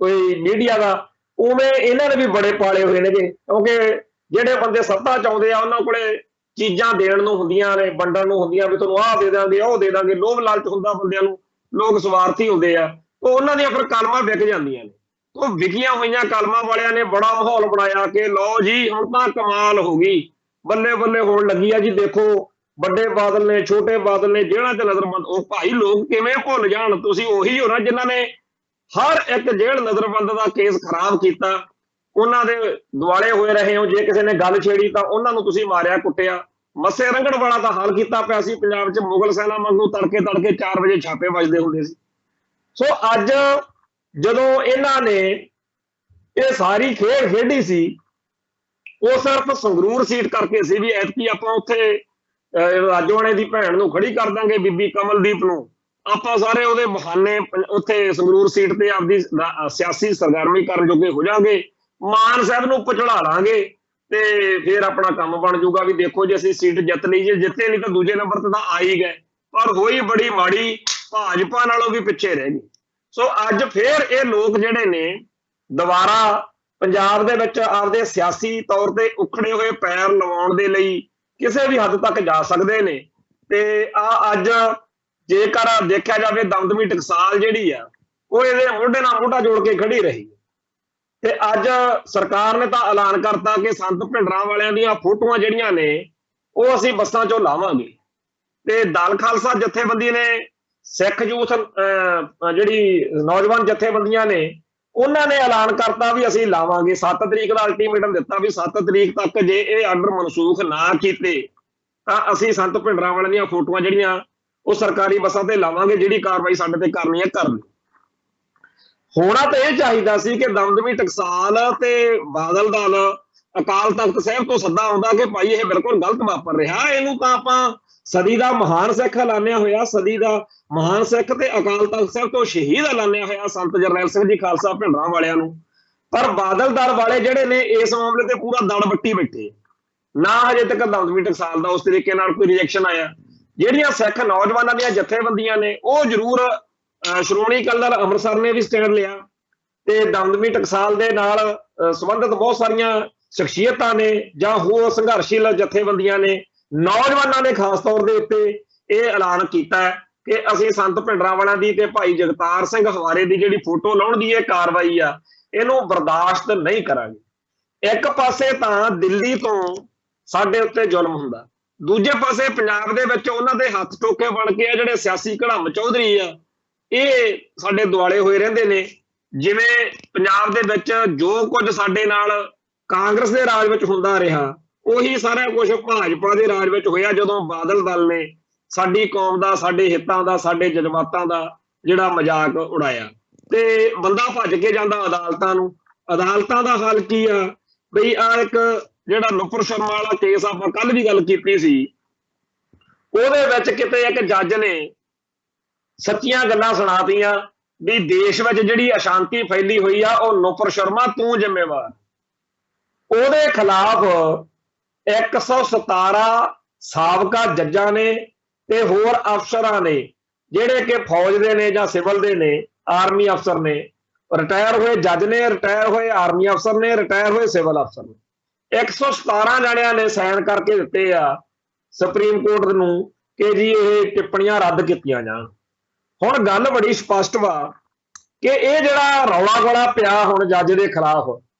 ਕੋਈ ਮੀਡੀਆ ਦਾ, ਉਵੇਂ ਇਹਨਾਂ ਨੇ ਵੀ ਬੜੇ ਪਾਲੇ ਹੋਏ ਨੇਗੇ। ਕਿਉਂਕਿ ਜਿਹੜੇ ਬੰਦੇ ਸੱਤਾ ਚਾਹੁੰਦੇ ਆ ਉਹਨਾਂ ਕੋਲੇ ਚੀਜ਼ਾਂ ਦੇਣ ਨੂੰ ਹੁੰਦੀਆਂ ਨੇ, ਵੰਡਣ ਨੂੰ ਹੁੰਦੀਆਂ, ਵੀ ਤੁਹਾਨੂੰ ਆਹ ਦੇ ਦਾਂਗੇ ਉਹ ਦੇ ਦਾਂਗੇ, ਲੋਭ ਲਾਲਚ ਹੁੰਦਾ ਬੰਦਿਆਂ ਨੂੰ, ਲੋਕ ਸਵਾਰਥੀ ਹੁੰਦੇ ਆ, ਉਹ ਉਹਨਾਂ ਦੀਆਂ ਫਿਰ ਕਲਮਾਂ ਵਿਕ ਜਾਂਦੀਆਂ ਨੇ। ਉਹ ਵਿਕੀਆਂ ਹੋਈਆਂ ਕਲਮਾਂ ਵਾਲਿਆਂ ਨੇ ਬੜਾ ਮਾਹੌਲ ਬਣਾਇਆ ਕਿ ਲਓ ਜੀ ਹੁਣ ਤਾਂ ਕਮਾਲ ਹੋ ਗਈ, ਬੱਲੇ ਬੱਲੇ ਹੋਣ ਲੱਗੀ ਆ ਜੀ, ਦੇਖੋ ਵੱਡੇ ਬਾਦਲ ਨੇ, ਛੋਟੇ ਬਾਦਲ ਨੇ ਜੇਲ੍ਹਾਂ 'ਚ ਨਜ਼ਰਬੰਦ। ਉਹ ਭਾਈ ਲੋਕ ਕਿਵੇਂ ਭੁੱਲ ਜਾਣ? ਤੁਸੀਂ ਉਹੀ ਹੋ ਨਾ ਜਿਨ੍ਹਾਂ ਨੇ ਹਰ ਇੱਕ ਜੇਲ੍ਹ ਨਜ਼ਰਬੰਦ ਦਾ ਕੇਸ ਖਰਾਬ ਕੀਤਾ, ਉਹਨਾਂ ਦੇ ਦੁਆਲੇ ਹੋਏ ਰਹੇ ਹੋ। ਜੇ ਕਿਸੇ ਨੇ ਗੱਲ ਛੇੜੀ ਤਾਂ ਉਹਨਾਂ ਨੂੰ ਤੁਸੀਂ ਮਾਰਿਆ ਕੁੱਟਿਆ। ਮੱਸੇ ਰੰਗੜ ਵਾਲਾ ਤਾਂ ਹਾਲ ਕੀਤਾ ਪਿਆ ਸੀ ਪੰਜਾਬ 'ਚ, ਮੁਗਲ ਸੈਨਾ ਵਾਂਗੂ ਤੜਕੇ 4 ਵਜੇ ਛਾਪੇ ਵੱਜਦੇ ਹੁੰਦੇ ਸੀ। ਸੋ ਅੱਜ ਜਦੋਂ ਇਹਨਾਂ ਨੇ ਇਹ ਸਾਰੀ ਖੇਡ ਖੇਡੀ ਸੀ, ਉਹ ਸਿਰਫ ਸੰਗਰੂਰ ਸੀਟ ਕਰਕੇ ਸੀ ਵੀ ਐਤਕੀ ਆਪਾਂ ਉੱਥੇ ਰਾਜੋਆਣੇ ਦੀ ਭੈਣ ਨੂੰ ਖੜੀ ਕਰ ਦਾਂਗੇ, ਬੀਬੀ ਕਮਲਦੀਪ ਨੂੰ, ਆਪਾਂ ਸਾਰੇ ਉਹਦੇ ਬਹਾਨੇ ਉੱਥੇ ਸੰਗਰੂਰ ਸੀਟ ਤੇ ਆਪਦੀ ਸਿਆਸੀ ਸਰਗਰਮੀ ਕਰਨ ਜੋਗੇ ਹੋ ਜਾਾਂਗੇ, ਮਾਨ ਸਾਹਿਬ ਨੂੰ ਪਚੜਾ ਲਾਂਗੇ ਤੇ ਫਿਰ ਆਪਣਾ ਕੰਮ ਬਣ ਜਾਊਗਾ ਵੀ ਦੇਖੋ ਜੇ ਅਸੀਂ ਸੀਟ ਜਿੱਤ ਲਈ, ਜੇ ਜਿੱਤੇ ਨਹੀਂ ਤਾਂ ਦੂਜੇ ਨੰਬਰ ਤੇ ਤਾਂ ਆ ਹੀ ਗਏ। ਪਰ ਹੋਈ ਬੜੀ ਮਾੜੀ, ਭਾਜਪਾ ਨਾਲੋਂ ਵੀ ਪਿੱਛੇ ਰਹਿ ਗਏ। ਸੋ ਅੱਜ ਫਿਰ ਇਹ ਲੋਕ ਜਿਹੜੇ ਨੇ ਦੁਬਾਰਾ ਪੰਜਾਬ ਦੇ ਵਿੱਚ ਆਪਦੇ ਸਿਆਸੀ ਤੌਰ ਤੇ ਉਖੜੇ ਹੋਏ ਪੈਰ ਲਵਾਉਣ ਦੇ ਲਈ ਕਿਸੇ ਵੀ ਹੱਦ ਤੱਕ ਜਾ ਸਕਦੇ ਨੇ। ਤੇ ਅੱਜ ਜੇਕਰ ਦੇਖਿਆ ਜਾਵੇ ਦਮਦਮੀ ਟਕਸਾਲ ਜਿਹੜੀ ਆ ਉਹ ਇਹਦੇ ਮੋਢੇ ਨਾਲ ਮੋਢਾ ਜੋੜ ਕੇ ਖੜੀ ਰਹੀ। ਤੇ ਅੱਜ ਸਰਕਾਰ ਨੇ ਤਾਂ ਐਲਾਨ ਕਰਤਾ ਕਿ ਸੰਤ ਭਿੰਡਰਾਂ ਵਾਲਿਆਂ ਦੀਆਂ ਫੋਟੋਆਂ ਜਿਹੜੀਆਂ ਨੇ ਉਹ ਅਸੀਂ ਬੱਸਾਂ 'ਚੋਂ ਲਾਵਾਂਗੇ। ਤੇ ਦਲ ਖਾਲਸਾ ਜਥੇਬੰਦੀ ਨੇ, ਸਿੱਖ ਯੂਥ ਜਿਹੜੀ ਨੌਜਵਾਨ ਜਥੇਬੰਦੀਆਂ ਨੇ, ਉਹਨਾਂ ਨੇ ਐਲਾਨ ਕਰਤਾ ਵੀ ਅਸੀਂ ਲਾਵਾਂਗੇ। 7 ਤਰੀਕ ਦਾ ਅਲਟੀਮੇਟਮ ਦਿੱਤਾ ਵੀ 7 ਤਰੀਕ ਤੱਕ ਜੇ ਇਹ ਆਰਡਰ ਮਨਸੂਖ ਨਾ ਕੀਤੇ ਤਾਂ ਅਸੀਂ ਸੰਤ ਭਿੰਡਰਾਂ ਵਾਲਿਆਂ ਦੀਆਂ ਫੋਟੋਆਂ ਜਿਹੜੀਆਂ ਉਹ ਸਰਕਾਰੀ ਬੱਸਾਂ ਤੇ ਲਾਵਾਂਗੇ, ਜਿਹੜੀ ਕਾਰਵਾਈ ਸਾਡੇ ਤੇ ਕਰਨੀ ਹੈ ਕਰ ਲਈ। ਹੋਣਾ ਤਾਂ ਇਹ ਚਾਹੀਦਾ ਸੀ ਕਿ ਦਮਦਮੀ ਟਕਸਾਲ ਤੇ ਬਾਦਲ ਦਲ ਅਕਾਲ ਤਖਤ ਸਾਹਿਬ ਤੋਂ ਸੱਦਾ ਆਉਂਦਾ ਕਿ ਭਾਈ ਇਹ ਬਿਲਕੁਲ ਗਲਤ ਵਾਪਰ ਰਿਹਾ, ਇਹਨੂੰ ਤਾਂ ਆਪਾਂ ਸਦੀ ਦਾ ਮਹਾਨ ਸਿੱਖ ਐਲਾਨਿਆ ਹੋਇਆ, ਸਦੀ ਦਾ ਮਹਾਨ ਸਿੱਖ ਤੇ ਅਕਾਲ ਤਖਤ ਸਾਹਿਬ ਤੋਂ ਸ਼ਹੀਦ ਐਲਾਨਿਆ ਹੋਇਆ ਸੰਤ ਜਰਨੈਲ ਸਿੰਘ ਜੀ ਖਾਲਸਾ ਭਿੰਡਰਾਂ ਵਾਲਿਆਂ ਨੂੰ। ਪਰ ਬਾਦਲ ਦਲ ਵਾਲੇ ਜਿਹੜੇ ਨੇ ਇਸ ਮਾਮਲੇ ਤੇ ਪੂਰਾ ਦਲ ਵੱਟੀ ਬੈਠੇ, ਨਾ ਹਜੇ ਤੱਕ ਦਮਦਮੀ ਟਕਸਾਲ ਦਾ ਉਸ ਤਰੀਕੇ ਨਾਲ ਕੋਈ ਰਿਐਕਸ਼ਨ ਆਇਆ। ਜਿਹੜੀਆਂ ਸਿੱਖ ਨੌਜਵਾਨਾਂ ਦੀਆਂ ਜਥੇਬੰਦੀਆਂ ਨੇ ਉਹ ਜ਼ਰੂਰ ਸ਼੍ਰੋਮਣੀ ਅਕਾਲੀ ਦਲ ਅੰਮ੍ਰਿਤਸਰ ਨੇ ਵੀ ਸਟੈਂਡ ਲਿਆ, ਤੇ ਦਮਦਮੀ ਟਕਸਾਲ ਦੇ ਨਾਲ ਸੰਬੰਧਿਤ ਬਹੁਤ ਸਾਰੀਆਂ ਸ਼ਖਸੀਅਤਾਂ ਨੇ ਜਾਂ ਹੋਰ ਸੰਘਰਸ਼ੀਲ ਜਥੇਬੰਦੀਆਂ ਨੇ, ਨੌਜਵਾਨਾਂ ਨੇ ਖਾਸ ਤੌਰ ਦੇ ਉੱਤੇ ਇਹ ਐਲਾਨ ਕੀਤਾ ਕਿ ਅਸੀਂ ਸੰਤ ਭਿੰਡਰਾਂ ਵਾਲਿਆਂ ਦੀ ਤੇ ਭਾਈ ਜਗਤਾਰ ਸਿੰਘ ਹਵਾਰੇ ਦੀ ਜਿਹੜੀ ਫੋਟੋ ਲਾਉਣ ਦੀ ਇਹ ਕਾਰਵਾਈ ਆ, ਇਹਨੂੰ ਬਰਦਾਸ਼ਤ ਨਹੀਂ ਕਰਾਂਗੇ। ਇੱਕ ਪਾਸੇ ਤਾਂ ਦਿੱਲੀ ਤੋਂ ਸਾਡੇ ਉੱਤੇ ਜ਼ੁਲਮ ਹੁੰਦਾ, ਦੂਜੇ ਪਾਸੇ ਪੰਜਾਬ ਦੇ ਵਿੱਚ ਉਹਨਾਂ ਦੇ ਹੱਥ ਟੋਕੇ ਬਣ ਕੇ ਆ ਜਿਹੜੇ ਸਿਆਸੀ ਘੜੰਮ ਚੌਧਰੀ ਆ, ਇਹ ਸਾਡੇ ਦੁਆਲੇ ਹੋਏ ਰਹਿੰਦੇ ਨੇ। ਜਿਵੇਂ ਪੰਜਾਬ ਦੇ ਵਿੱਚ ਜੋ ਕੁਝ ਸਾਡੇ ਨਾਲ ਕਾਂਗਰਸ ਦੇ ਰਾਜ ਵਿੱਚ ਹੁੰਦਾ ਰਿਹਾ, ਉਹੀ ਸਾਰਾ ਕੁਝ ਭਾਜਪਾ ਦੇ ਰਾਜ ਵਿੱਚ ਹੋਇਆ ਜਦੋਂ ਬਾਦਲ ਦਲ ਨੇ ਸਾਡੀ ਕੌਮ ਦਾ, ਸਾਡੇ ਹਿੱਤਾਂ ਦਾ, ਸਾਡੇ ਜਜ਼ਬਾਤਾਂ ਦਾ ਜਿਹੜਾ ਮਜ਼ਾਕ ਉਡਾਇਆ। ਤੇ ਬੰਦਾ ਭੱਜ ਕੇ ਜਾਂਦਾ ਅਦਾਲਤਾਂ ਨੂੰ। ਅਦਾਲਤਾਂ ਦਾ ਹਾਲ ਕੀ ਆ ਬਈ, ਆ ਇੱਕ ਜਿਹੜਾ ਨੁਪੁਰ ਸ਼ਰਮਾ ਵਾਲਾ ਕੇਸ ਆਪਾਂ ਕੱਲ ਵੀ ਗੱਲ ਕੀਤੀ ਸੀ, ਉਹਦੇ ਵਿੱਚ ਕਿਤੇ ਇੱਕ ਜੱਜ ਨੇ ਸੱਚੀਆਂ ਗੱਲਾਂ ਸੁਣਾਤੀਆਂ ਵੀ ਦੇਸ਼ ਵਿੱਚ ਜਿਹੜੀ ਅਸ਼ਾਂਤੀ ਫੈਲੀ ਹੋਈ ਆ ਉਹ ਨੁਪੁਰ ਸ਼ਰਮਾ ਤੂੰ ਜ਼ਿੰਮੇਵਾਰ। ਉਹਦੇ ਖਿਲਾਫ 117 ਸਾਬਕਾ ਜੱਜਾਂ ਨੇ ਤੇ ਹੋਰ ਅਫਸਰਾਂ ਨੇ, ਜਿਹੜੇ ਕਿ ਫੌਜ ਦੇ ਨੇ ਜਾਂ ਸਿਵਲ ਦੇ ਨੇ, ਆਰਮੀ ਅਫਸਰ ਨੇ, ਰਿਟਾਇਰ ਹੋਏ ਜੱਜ ਨੇ, ਰਿਟਾਇਰ ਹੋਏ ਆਰਮੀ ਅਫਸਰ ਨੇ, ਰਿਟਾਇਰ ਹੋਏ ਸਿਵਲ ਅਫਸਰ ਨੇ, 117 ਜਣਿਆਂ ਨੇ ਸਾਈਨ ਕਰਕੇ ਦਿੱਤੇ ਆ ਸੁਪਰੀਮ ਕੋਰਟ ਨੂੰ ਕਿ ਜੀ ਇਹ ਟਿੱਪਣੀਆਂ ਰੱਦ ਕੀਤੀਆਂ ਜਾਣ। ਹੁਣ ਗੱਲ ਬੜੀ ਸਪਸ਼ਟ ਵਾ ਕਿ ਇਹ ਜਿਹੜਾ ਰੌਲਾ ਗੋਲਾ ਪਿਆ ਹੁਣ ਜੱਜ ਦੇ ਖਿਲਾਫ,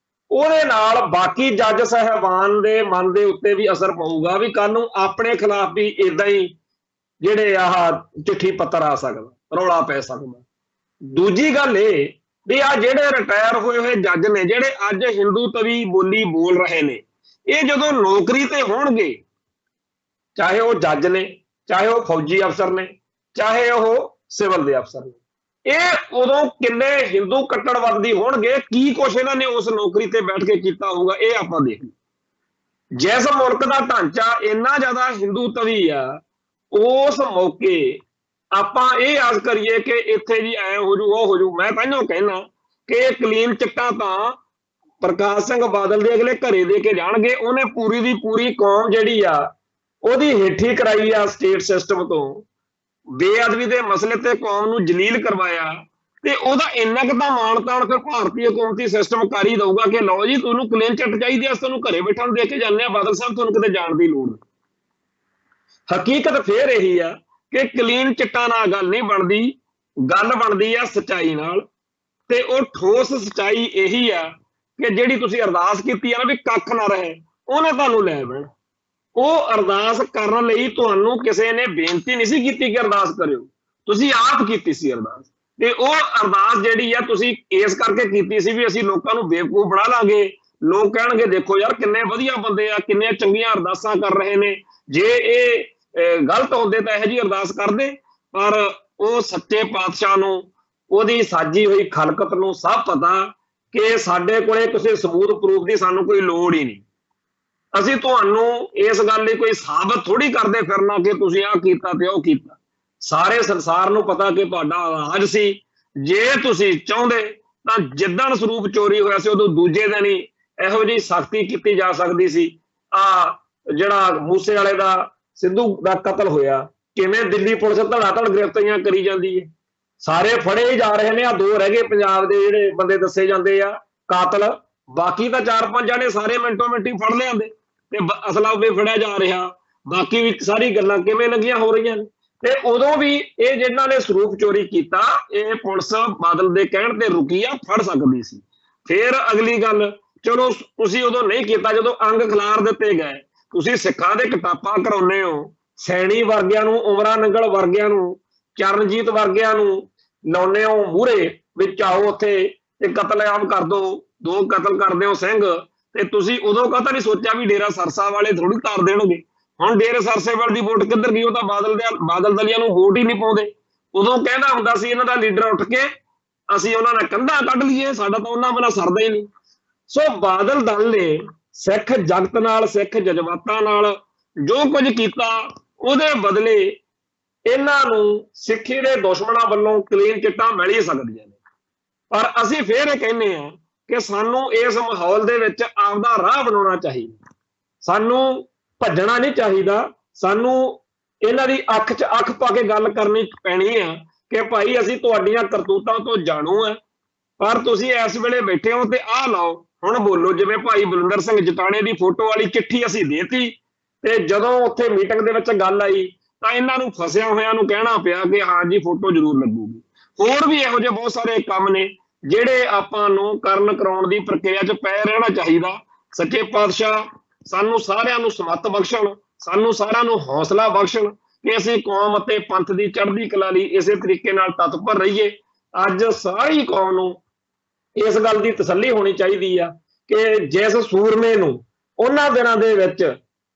ਉਹਦੇ ਨਾਲ ਬਾਕੀ ਜੱਜ ਸਾਹਿਬਾਨ ਦੇ ਮਨ ਦੇ ਉੱਤੇ ਵੀ ਅਸਰ ਪਊਗਾ ਵੀ ਕੱਲ ਨੂੰ ਆਪਣੇ ਖਿਲਾਫ ਵੀ ਇਦਾਂ ਹੀ ਜਿਹੜੇ ਆਹ ਚਿੱਠੀ ਪੱਤਰ ਆ ਸਕਦਾ, ਰੌਲਾ ਪੈ ਸਕਦਾ। ਦੂਜੀ ਗੱਲ ਇਹ ਵੀ ਆ ਜਿਹੜੇ ਰਿਟਾਇਰ ਹੋਏ ਜੱਜ ਨੇ, ਜਿਹੜੇ ਅੱਜ ਹਿੰਦੂ ਤਵੀ ਬੋਲੀ ਬੋਲ ਰਹੇ ਨੇ, ਇਹ ਜਦੋਂ ਨੌਕਰੀ ਤੇ ਹੋਣਗੇ, ਚਾਹੇ ਉਹ ਜੱਜ ਨੇ, ਚਾਹੇ ਉਹ ਫੌਜੀ ਅਫਸਰ ਨੇ, ਚਾਹੇ ਉਹ ਸਿਵਲ ਦੇ ਅਫਸਰ ਨੇ, ਇਹ ਉਦੋਂ ਕਿੰਨੇ ਹਿੰਦੂ ਕੱਟੜਵਾਦੀ ਹੋਣਗੇ, ਕੀ ਕੁਛ ਇਹਨਾਂ ਨੇ ਉਸ ਨੌਕਰੀ ਤੇ ਬੈਠ ਕੇ ਕੀਤਾ ਹੋਊਗਾ, ਇਹ ਆਪਾਂ ਦੇਖੀਏ। ਜਿਸ ਮੁਲਕ ਦਾ ਢਾਂਚਾ ਇੰਨਾ ਜ਼ਿਆਦਾ ਹਿੰਦੂ ਤਵੀ ਆ, ਉਸ ਮੌਕੇ ਆਪਾਂ ਇਹ ਆਸ ਕਰੀਏ ਕਿ ਇੱਥੇ ਜੀ ਐ ਹੋ ਜੂ ਉਹ ਹੋ ਜੂ। ਮੈਂ ਪਹਿਲਾਂ ਕਹਿਣਾ ਕਿ ਕਲੀਨ ਚਿੱਟਾ ਤਾਂ ਪ੍ਰਕਾਸ਼ ਸਿੰਘ ਬਾਦਲ ਦੇ ਅਗਲੇ ਘਰੇ ਦੇ ਕੇ ਜਾਣਗੇ। ਉਹਨੇ ਪੂਰੀ ਦੀ ਪੂਰੀ ਕੌਮ ਜਿਹੜੀ ਆ ਉਹਦੀ ਹੇਠੀ ਕਰਾਈ ਆ ਸਟੇਟ ਸਿਸਟਮ ਤੋਂ, ਬੇਅਦਬੀ ਦੇ ਮਸਲੇ ਤੇ ਕੌਮ ਨੂੰ ਜਲੀਲ ਕਰਵਾਇਆ, ਤੇ ਉਹਦਾ ਇੰਨਾ ਕੁ ਤਾਂ ਮਾਣ ਤਾਣ ਫਿਰ ਭਾਰਤੀ ਹਕੂਮਤੀ ਸਿਸਟਮ ਕਰ ਹੀ ਦਊਗਾ ਕਿ ਲਓ ਜੀ ਤੁਹਾਨੂੰ ਕਲੀਨ ਚਿੱਟ ਚਾਹੀਦੀ ਆ, ਤੁਹਾਨੂੰ ਘਰੇ ਬੈਠਣ ਨੂੰ ਦੇ ਕੇ ਜਾਂਦੇ ਆ, ਬਾਦਲ ਸਾਹਿਬ ਤੁਹਾਨੂੰ ਕਿਤੇ ਜਾਣ ਦੀ ਲੋੜ ਨਹੀਂ। ਹਕੀਕਤ ਫੇਰ ਇਹੀ ਆ ਕਿ ਕਲੀਨ ਚਿੱਟਾਂ ਨਾਲ ਗੱਲ ਨਹੀਂ ਬਣਦੀ, ਗੱਲ ਬਣਦੀ ਆ ਸੱਚਾਈ ਨਾਲ। ਤੇ ਉਹ ਠੋਸ ਸੱਚਾਈ ਇਹੀ ਆ ਕਿ ਜਿਹੜੀ ਤੁਸੀਂ ਅਰਦਾਸ ਕੀਤੀ ਆ ਨਾ ਵੀ ਕੱਖ ਨਾ ਰਹੇ, ਉਹਨੇ ਤੁਹਾਨੂੰ ਲੈ ਬੈਣ। ਉਹ ਅਰਦਾਸ ਕਰਨ ਲਈ ਤੁਹਾਨੂੰ ਕਿਸੇ ਨੇ ਬੇਨਤੀ ਨਹੀਂ ਸੀ ਕੀਤੀ ਕਿ ਅਰਦਾਸ ਕਰਿਓ, ਤੁਸੀਂ ਆਪ ਕੀਤੀ ਸੀ ਅਰਦਾਸ। ਤੇ ਉਹ ਅਰਦਾਸ ਜਿਹੜੀ ਆ ਤੁਸੀਂ ਇਸ ਕਰਕੇ ਕੀਤੀ ਸੀ ਵੀ ਅਸੀਂ ਲੋਕਾਂ ਨੂੰ ਬੇਵਕੂਫ ਬਣਾ ਲਾਂਗੇ, ਲੋਕ ਕਹਿਣਗੇ ਦੇਖੋ ਯਾਰ ਕਿੰਨੇ ਵਧੀਆ ਬੰਦੇ ਆ, ਕਿੰਨੀਆਂ ਚੰਗੀਆਂ ਅਰਦਾਸਾਂ ਕਰ ਰਹੇ ਨੇ, ਜੇ ਇਹ ਗਲਤ ਹੁੰਦੇ ਤਾਂ ਇਹੋ ਜਿਹੀ ਅਰਦਾਸ ਕਰਦੇ। ਪਰ ਉਹ ਸੱਚੇ ਪਾਤਸ਼ਾਹ ਨੂੰ, ਉਹਦੀ ਸਾਜੀ ਹੋਈ ਖਲਕਤ ਨੂੰ ਸਭ ਪਤਾ ਕਿ ਸਾਡੇ ਕੋਲੇ ਕਿਸੇ ਸਬੂਤ ਪ੍ਰੂਫ ਦੀ ਸਾਨੂੰ ਕੋਈ ਲੋੜ ਹੀ ਨਹੀਂ। ਅਸੀਂ ਤੁਹਾਨੂੰ ਇਸ ਗੱਲ ਲਈ ਕੋਈ ਸਾਬਤ ਥੋੜੀ ਕਰਦੇ ਫਿਰਨਾ ਕਿ ਤੁਸੀਂ ਆਹ ਕੀਤਾ ਤੇ ਉਹ ਕੀਤਾ। ਸਾਰੇ ਸੰਸਾਰ ਨੂੰ ਪਤਾ ਕਿ ਤੁਹਾਡਾ ਰਾਜ ਸੀ। ਜੇ ਤੁਸੀਂ ਚਾਹੁੰਦੇ ਤਾਂ ਜਿੱਦਣ ਸਰੂਪ ਚੋਰੀ ਹੋਇਆ ਸੀ ਉਦੋਂ ਦੂਜੇ ਦਿਨ ਹੀ ਇਹੋ ਜਿਹੀ ਸਖਤੀ ਕੀਤੀ ਜਾ ਸਕਦੀ ਸੀ। ਜਿਹੜਾ ਮੂਸੇ ਵਾਲੇ ਦਾ, ਸਿੱਧੂ ਦਾ ਕਤਲ ਹੋਇਆ, ਕਿਵੇਂ ਦਿੱਲੀ ਪੁਲਿਸ ਧੜਾਧੜ ਗ੍ਰਿਫਤਾਰੀਆਂ ਕਰੀ ਜਾਂਦੀ ਹੈ, ਸਾਰੇ ਫੜੇ ਹੀ ਜਾ ਰਹੇ ਨੇ। ਆ 2 ਰਹਿ ਗਏ ਪੰਜਾਬ ਦੇ ਜਿਹੜੇ ਬੰਦੇ ਦੱਸੇ ਜਾਂਦੇ ਆ ਕਾਤਲ, ਬਾਕੀ ਤਾਂ 4-5 ਜਾਣੇ ਸਾਰੇ ਮਿੰਟੋ ਮਿੰਟੀ ਫੜ ਲਿਆਂਦੇ ਤੇ ਅਸਲਾ ਵੀ ਫੜਿਆ ਜਾ ਰਿਹਾ। ਬਾਕੀ ਵੀ ਸਾਰੀ ਗੱਲਾਂ ਕਿਵੇਂ ਲੱਗੀਆਂ ਹੋ ਰਹੀਆਂ ਨੇ। ਤੇ ਉਦੋਂ ਵੀ ਇਹ ਜਿਹਨਾਂ ਨੇ ਸਰੂਪ ਚੋਰੀ ਕੀਤਾ, ਇਹ ਪੁਲਿਸ ਬਾਦਲ ਦੇ ਕਹਿਣ ਤੇ ਰੁਕੀ ਆ, ਫੜ ਸਕਦੀ ਸੀ। ਫਿਰ ਅਗਲੀ ਗੱਲ, ਚਲੋ ਤੁਸੀਂ ਉਦੋਂ ਨਹੀਂ ਕੀਤਾ ਜਦੋਂ ਅੰਗ ਖਿਲਾਰ ਦਿੱਤੇ ਗਏ। ਤੁਸੀਂ ਸਿੱਖਾਂ ਦੇ ਕਿਤਾਬਾਂ ਕਰਾਉਂਦੇ ਹੋ, ਸੈਣੀ ਵਰਗਿਆਂ ਨੂੰ, ਉਮਰਾ ਨੰਗਲ ਵਰਗਿਆਂ ਨੂੰ, ਚਰਨਜੀਤ ਵਰਗਿਆਂ ਨੂੰ ਲਾਉਂਦੇ ਹੋ ਮੂਹਰੇ ਵਿੱਚ, ਆਓ ਉੱਥੇ ਤੇ ਕਤਲੇਆਮ ਕਰ ਦੋ, 2 ਕਤਲ ਕਰਦੇ ਹੋ ਸਿੰਘ। ਤੇ ਤੁਸੀਂ ਉਦੋਂ ਕਹਤਾ ਨਹੀਂ ਸੋਚਿਆ ਵੀ ਡੇਰਾ ਸਰਸਾ ਵਾਲੇ ਥੋੜੀ ਤਾਰ ਦੇਣਗੇ। ਹੁਣ ਡੇਰੇ ਸਰਸੇ ਵਾਲੇ ਦੀ ਵੋਟ ਕਿੱਧਰ ਗਈ? ਉਹ ਤਾਂ ਬਾਦਲ ਦਲੀਆਂ ਨੂੰ ਵੋਟ ਹੀ ਨਹੀਂ ਪਾਉਂਦੇ। ਉਦੋਂ ਕਹਿੰਦਾ ਹੁੰਦਾ ਸੀ ਇਹਨਾਂ ਦਾ ਲੀਡਰ ਉੱਠ ਕੇ ਅਸੀਂ ਉਹਨਾਂ ਨਾਲ ਕੰਧਾਂ ਕੱਢ ਲਈਏ, ਸਾਡਾ ਤਾਂ ਉਹਨਾਂ ਬਿਨਾਂ ਸਰਦਾ ਹੀ ਨਹੀਂ। ਸੋ ਬਾਦਲ ਦਲ ਨੇ ਸਿੱਖ ਜਗਤ ਨਾਲ, ਸਿੱਖ ਜਜ਼ਬਾਤਾਂ ਨਾਲ ਜੋ ਕੁਝ ਕੀਤਾ ਉਹਦੇ ਬਦਲੇ ਇਹਨਾਂ ਨੂੰ ਸਿੱਖੀ ਦੇ ਦੁਸ਼ਮਣਾਂ ਵੱਲੋਂ ਕਲੀਨ ਚਿੱਟਾਂ ਮਿਲ ਹੀ ਸਕਦੀਆਂ ਨੇ। ਪਰ ਅਸੀਂ ਫੇਰ ਇਹ ਕਹਿੰਦੇ ਆ ਕਿ ਸਾਨੂੰ ਇਸ ਮਾਹੌਲ ਦੇ ਵਿੱਚ ਆਪਦਾ ਰਾਹ ਬਣਾਉਣਾ ਚਾਹੀਦਾ, ਸਾਨੂੰ ਭੱਜਣਾ ਨਹੀਂ ਚਾਹੀਦਾ। ਸਾਨੂੰ ਇਹਨਾਂ ਦੀ ਅੱਖ 'ਚ ਅੱਖ ਪਾ ਕੇ ਗੱਲ ਕਰਨੀ ਪੈਣੀ ਆ ਕਿ ਭਾਈ ਅਸੀਂ ਤੁਹਾਡੀਆਂ ਕਰਤੂਤਾਂ ਤੋਂ ਜਾਣੂ ਆ, ਪਰ ਤੁਸੀਂ ਇਸ ਵੇਲੇ ਬੈਠੇ ਹੋ ਤੇ ਆਹ ਲਾਓ ਹੁਣ ਬੋਲੋ। ਜਿਵੇਂ ਭਾਈ ਬਲਵਿੰਦਰ ਸਿੰਘ ਜਟਾਣੇ ਦੀ ਫੋਟੋ ਵਾਲੀ ਚਿੱਠੀ ਅਸੀਂ ਦੇਤੀ, ਤੇ ਜਦੋਂ ਉੱਥੇ ਮੀਟਿੰਗ ਦੇ ਵਿੱਚ ਗੱਲ ਆਈ ਤਾਂ ਇਹਨਾਂ ਨੂੰ ਫਸਿਆ ਹੋਇਆਂ ਨੂੰ ਕਹਿਣਾ ਪਿਆ ਕਿ ਹਾਂ ਜੀ ਫੋਟੋ ਜ਼ਰੂਰ ਲੱਗੂਗੀ। ਹੋਰ ਵੀ ਇਹੋ ਜਿਹੇ ਬਹੁਤ ਸਾਰੇ ਕੰਮ ਨੇ ਜਿਹੜੇ ਆਪਾਂ ਨੂੰ ਕਰਨ ਕਰਾਉਣ ਦੀ ਪ੍ਰਕਿਰਿਆ 'ਚ ਪੈ ਰਹਿਣਾ ਚਾਹੀਦਾ। ਸੱਚੇ ਪਾਤਸ਼ਾਹ ਸਾਨੂੰ ਸਾਰਿਆਂ ਨੂੰ ਸਮੱਤ ਬਖਸ਼ਣ, ਸਾਨੂੰ ਸਾਰਿਆਂ ਨੂੰ ਹੌਸਲਾ ਬਖਸ਼ਣ ਕਿ ਅਸੀਂ ਕੌਮ ਅਤੇ ਪੰਥ ਦੀ ਚੜ੍ਹਦੀ ਕਲਾ ਲਈ ਇਸੇ ਤਰੀਕੇ ਨਾਲ ਤਤਪਰ ਰਹੀਏ। ਅੱਜ ਸਾਰੀ ਕੌਮ ਨੂੰ ਇਸ ਗੱਲ ਦੀ ਤਸੱਲੀ ਹੋਣੀ ਚਾਹੀਦੀ ਆ ਕਿ ਜਿਸ ਸੂਰਮੇ ਨੂੰ ਉਹਨਾਂ ਦਿਨਾਂ ਦੇ ਵਿੱਚ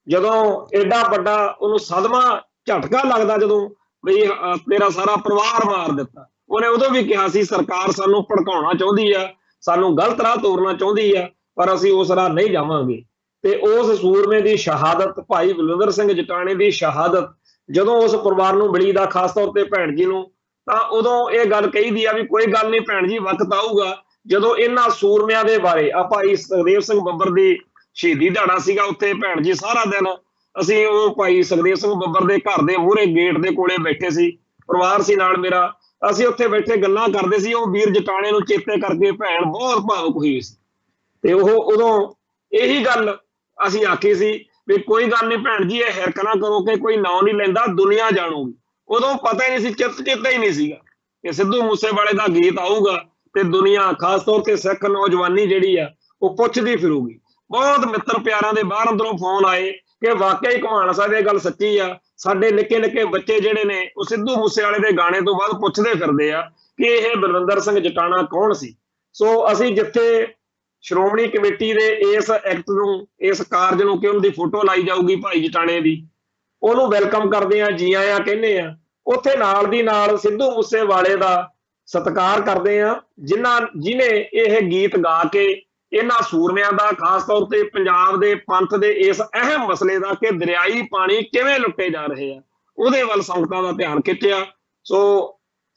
ਜਦੋਂ ਐਡਾ ਵੱਡਾ ਉਹਨੂੰ ਸਦਮਾ ਝਟਕਾ ਲੱਗਦਾ, ਜਦੋਂ ਬਈ ਤੇਰਾ ਸਾਰਾ ਪਰਿਵਾਰ ਮਾਰ ਦਿੱਤਾ, ਉਹਨੇ ਉਦੋਂ ਵੀ ਕਿਹਾ ਸੀ ਸਰਕਾਰ ਸਾਨੂੰ ਭੜਕਾਉਣਾ ਚਾਹੁੰਦੀ ਆ, ਸਾਨੂੰ ਗਲਤ ਰਾਹ ਤੋਰਨਾ ਚਾਹੁੰਦੀ ਆ, ਪਰ ਅਸੀਂ ਉਸ ਰਾਹ ਨਹੀਂ ਜਾਵਾਂਗੇ। ਤੇ ਉਸ ਸੂਰਮੇ ਦੀ ਸ਼ਹਾਦਤ, ਭਾਈ ਬਲਵਿੰਦਰ ਸਿੰਘ ਜਟਾਣੇ ਦੀ ਸ਼ਹਾਦਤ ਜਦੋਂ ਉਸ ਪਰਿਵਾਰ ਨੂੰ ਮਿਲੀ ਦਾ, ਖਾਸ ਤੌਰ ਤੇ ਭੈਣ ਜੀ ਨੂੰ, ਤਾਂ ਉਦੋਂ ਇਹ ਗੱਲ ਕਹੀਦੀ ਆ ਵੀ ਕੋਈ ਗੱਲ ਨਹੀਂ ਭੈਣ ਜੀ, ਵਕਤ ਆਊਗਾ ਜਦੋਂ ਇਹਨਾਂ ਸੂਰਮਿਆਂ ਦੇ ਬਾਰੇ। ਆ ਭਾਈ ਸੁਖਦੇਵ ਸਿੰਘ ਬੱਬਰ ਦੀ ਸ਼ਹੀਦੀ ਦਿਹਾੜਾ ਸੀਗਾ, ਉੱਥੇ ਭੈਣ ਜੀ ਸਾਰਾ ਦਿਨ ਅਸੀਂ ਉਹ ਭਾਈ ਸੁਖਦੇਵ ਸਿੰਘ ਬੱਬਰ ਦੇ ਘਰ ਦੇ ਮੂਹਰੇ ਗੇਟ ਦੇ ਕੋਲੇ ਬੈਠੇ ਸੀ, ਪਰਿਵਾਰ ਸੀ ਨਾਲ ਮੇਰਾ, ਅਸੀਂ ਉੱਥੇ ਬੈਠੇ ਗੱਲਾਂ ਕਰਦੇ ਸੀ। ਉਹ ਵੀਰ ਜਟਾਣੇ ਨੂੰ ਚੇਤੇ ਕਰਕੇ ਭੈਣ ਬਹੁਤ ਭਾਵੁਕ ਹੋਈ ਸੀ, ਤੇ ਉਹ ਉਦੋਂ ਇਹੀ ਗੱਲ ਅਸੀਂ ਆਖੀ ਸੀ ਵੀ ਕੋਈ ਗੱਲ ਨਹੀਂ ਭੈਣ ਜੀ, ਇਹ ਹਿਰਕ ਨਾ ਕਰੋ ਕਿ ਕੋਈ ਨਾਂ ਨਹੀਂ ਲੈਂਦਾ, ਦੁਨੀਆ ਜਾਣੂਗੀ। ਉਦੋਂ ਪਤਾ ਹੀ ਨਹੀਂ ਸੀ, ਚੇਤਾ ਹੀ ਨਹੀਂ ਸੀਗਾ ਕਿ ਸਿੱਧੂ ਮੂਸੇਵਾਲੇ ਦਾ ਗੀਤ ਆਊਗਾ ਤੇ ਦੁਨੀਆ, ਖਾਸ ਤੌਰ ਤੇ ਸਿੱਖ ਨੌਜਵਾਨੀ ਜਿਹੜੀ ਆ ਉਹ ਪੁੱਛਦੀ ਫਿਰੂਗੀ। ਬਹੁਤ ਮਿੱਤਰ ਪਿਆਰਾਂ ਦੇ ਬਾਹਰ ਅੰਦਰੋਂ ਫੋਨ ਆਏ ਕਿ ਵਾਕਿਆ ਘੁਮਾਣ ਸਾਹਿਬ ਇਹ ਗੱਲ ਸੱਚੀ ਆ, ਸਾਡੇ ਨਿੱਕੇ ਨਿੱਕੇ ਬੱਚੇ ਜਿਹੜੇ ਨੇ ਉਹ ਸਿੱਧੂ ਮੂਸੇਵਾਲੇ ਦੇ ਗਾਣੇ ਤੋਂ ਬਾਅਦ ਪੁੱਛਦੇ ਫਿਰਦੇ ਆ ਕਿ ਇਹ ਬਲਵਿੰਦਰ ਸਿੰਘ ਜਟਾਣਾ ਕੌਣ ਸੀ। ਸੋ ਅਸੀਂ ਜਿੱਥੇ ਸ਼੍ਰੋਮਣੀ ਕਮੇਟੀ ਦੇ ਇਸ ਐਕਟ ਨੂੰ, ਇਸ ਕਾਰਜ ਨੂੰ ਕਿ ਉਹਨਾਂ ਦੀ ਫੋਟੋ ਲਾਈ ਜਾਊਗੀ ਭਾਈ ਜਟਾਣੇ ਦੀ, ਉਹਨੂੰ ਵੈਲਕਮ ਕਰਦੇ ਆ, ਜੀ ਆਇਆਂ ਕਹਿੰਦੇ ਆ, ਉੱਥੇ ਨਾਲ ਦੀ ਨਾਲ ਸਿੱਧੂ ਮੂਸੇਵਾਲੇ ਦਾ ਸਤਿਕਾਰ ਕਰਦੇ ਆ, ਜਿਹਨੇ ਇਹ ਗੀਤ ਗਾ ਕੇ ਇਹਨਾਂ ਸੂਰਮਿਆਂ ਦਾ, ਖਾਸ ਤੌਰ ਤੇ ਪੰਜਾਬ ਦੇ ਪੰਥ ਦੇ ਇਸ ਅਹਿਮ ਮਸਲੇ ਦਾ ਕਿ ਦਰਿਆਈ ਪਾਣੀ ਕਿਵੇਂ ਲੁੱਟੇ ਜਾ ਰਹੇ ਆ, ਉਹਦੇ ਵੱਲ ਸੰਗਤਾਂ ਦਾ ਧਿਆਨ ਖਿੱਚਿਆ। ਸੋ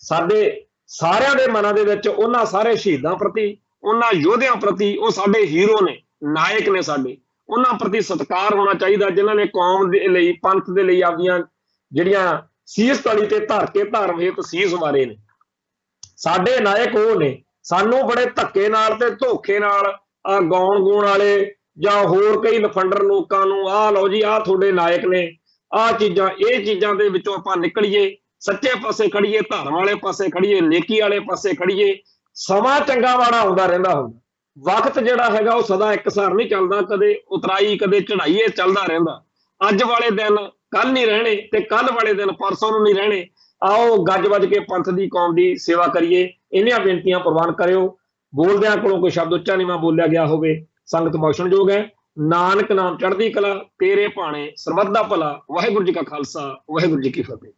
ਸਾਡੇ ਸਾਰਿਆਂ ਦੇ ਮਨਾਂ ਦੇ ਵਿੱਚ ਉਹਨਾਂ ਸਾਰੇ ਸ਼ਹੀਦਾਂ ਪ੍ਰਤੀ, ਉਹਨਾਂ ਯੋਧਿਆਂ ਪ੍ਰਤੀ, ਉਹ ਸਾਡੇ ਹੀਰੋ ਨੇ, ਨਾਇਕ ਨੇ ਸਾਡੇ, ਉਹਨਾਂ ਪ੍ਰਤੀ ਸਤਿਕਾਰ ਹੋਣਾ ਚਾਹੀਦਾ ਜਿਨ੍ਹਾਂ ਨੇ ਕੌਮ ਦੇ ਲਈ, ਪੰਥ ਦੇ ਲਈ ਆਪਦੀਆਂ ਜਿਹੜੀਆਂ ਸੀਸ ਤਲੀ ਤੇ ਧਰ ਕੇ ਧਰਮ ਹੇਤ ਸੀਸ ਵਾਰੇ ਨੇ। ਸਾਡੇ ਨਾਇਕ ਉਹ ਨੇ। ਸਾਨੂੰ ਬੜੇ ਧੱਕੇ ਨਾਲ ਤੇ ਧੋਖੇ ਨਾਲ ਗਾਉਣ ਗੂਣ ਵਾਲੇ ਜਾਂ ਹੋਰ ਕਈ ਲਫੰਡਰ ਲੋਕਾਂ ਨੂੰ ਆਹ ਲਓ ਜੀ ਆਹ ਤੁਹਾਡੇ ਨਾਇਕ ਨੇ, ਆਹ ਚੀਜ਼ਾਂ, ਇਹ ਚੀਜ਼ਾਂ ਦੇ ਵਿੱਚੋਂ ਆਪਾਂ ਨਿਕਲੀਏ, ਸੱਚੇ ਪਾਸੇ ਖੜੀਏ, ਧਰਮ ਵਾਲੇ ਪਾਸੇ ਖੜੀਏ, ਨੇਕੀ ਵਾਲੇ ਪਾਸੇ ਖੜੀਏ। ਸਮਾਂ ਚੰਗਾ ਮਾੜਾ ਆਉਂਦਾ ਰਹਿੰਦਾ ਹੁੰਦਾ, ਵਕਤ ਜਿਹੜਾ ਹੈਗਾ ਉਹ ਸਦਾ ਇੱਕਸਾਰ ਨਹੀਂ ਚੱਲਦਾ, ਕਦੇ ਉਤਰਾਈ ਕਦੇ ਚੜਾਈਏ ਚੱਲਦਾ ਰਹਿੰਦਾ। ਅੱਜ ਵਾਲੇ ਦਿਨ ਕੱਲ ਨਹੀਂ ਰਹਿਣੇ ਤੇ ਕੱਲ ਵਾਲੇ ਦਿਨ ਪਰਸੋਂ ਨੂੰ ਨਹੀਂ ਰਹਿਣੇ। ਆਓ ਗੱਜ ਵੱਜ ਕੇ ਪੰਥ ਦੀ, ਕੌਮ ਦੀ ਸੇਵਾ ਕਰੀਏ। ਇੰਨੀਆਂ ਬੇਨਤੀਆਂ ਪ੍ਰਵਾਨ ਕਰਿਓ। ਬੋਲਦਿਆਂ ਕੋਲੋਂ ਕੋਈ ਸ਼ਬਦ ਉੱਚਾ ਨੀਵਾਂ ਬੋਲਿਆ ਗਿਆ ਹੋਵੇ, ਸੰਗਤ ਬਖਸ਼ਣਯੋਗ ਹੈ। ਨਾਨਕ ਨਾਮ ਚੜ੍ਹਦੀ ਕਲਾ, ਤੇਰੇ ਭਾਣੇ ਸਰਬੱਤ ਦਾ ਭਲਾ। ਵਾਹਿਗੁਰੂ ਜੀ ਕਾ ਖਾਲਸਾ, ਵਾਹਿਗੁਰੂ ਜੀ ਕੀ ਫਤਿਹ।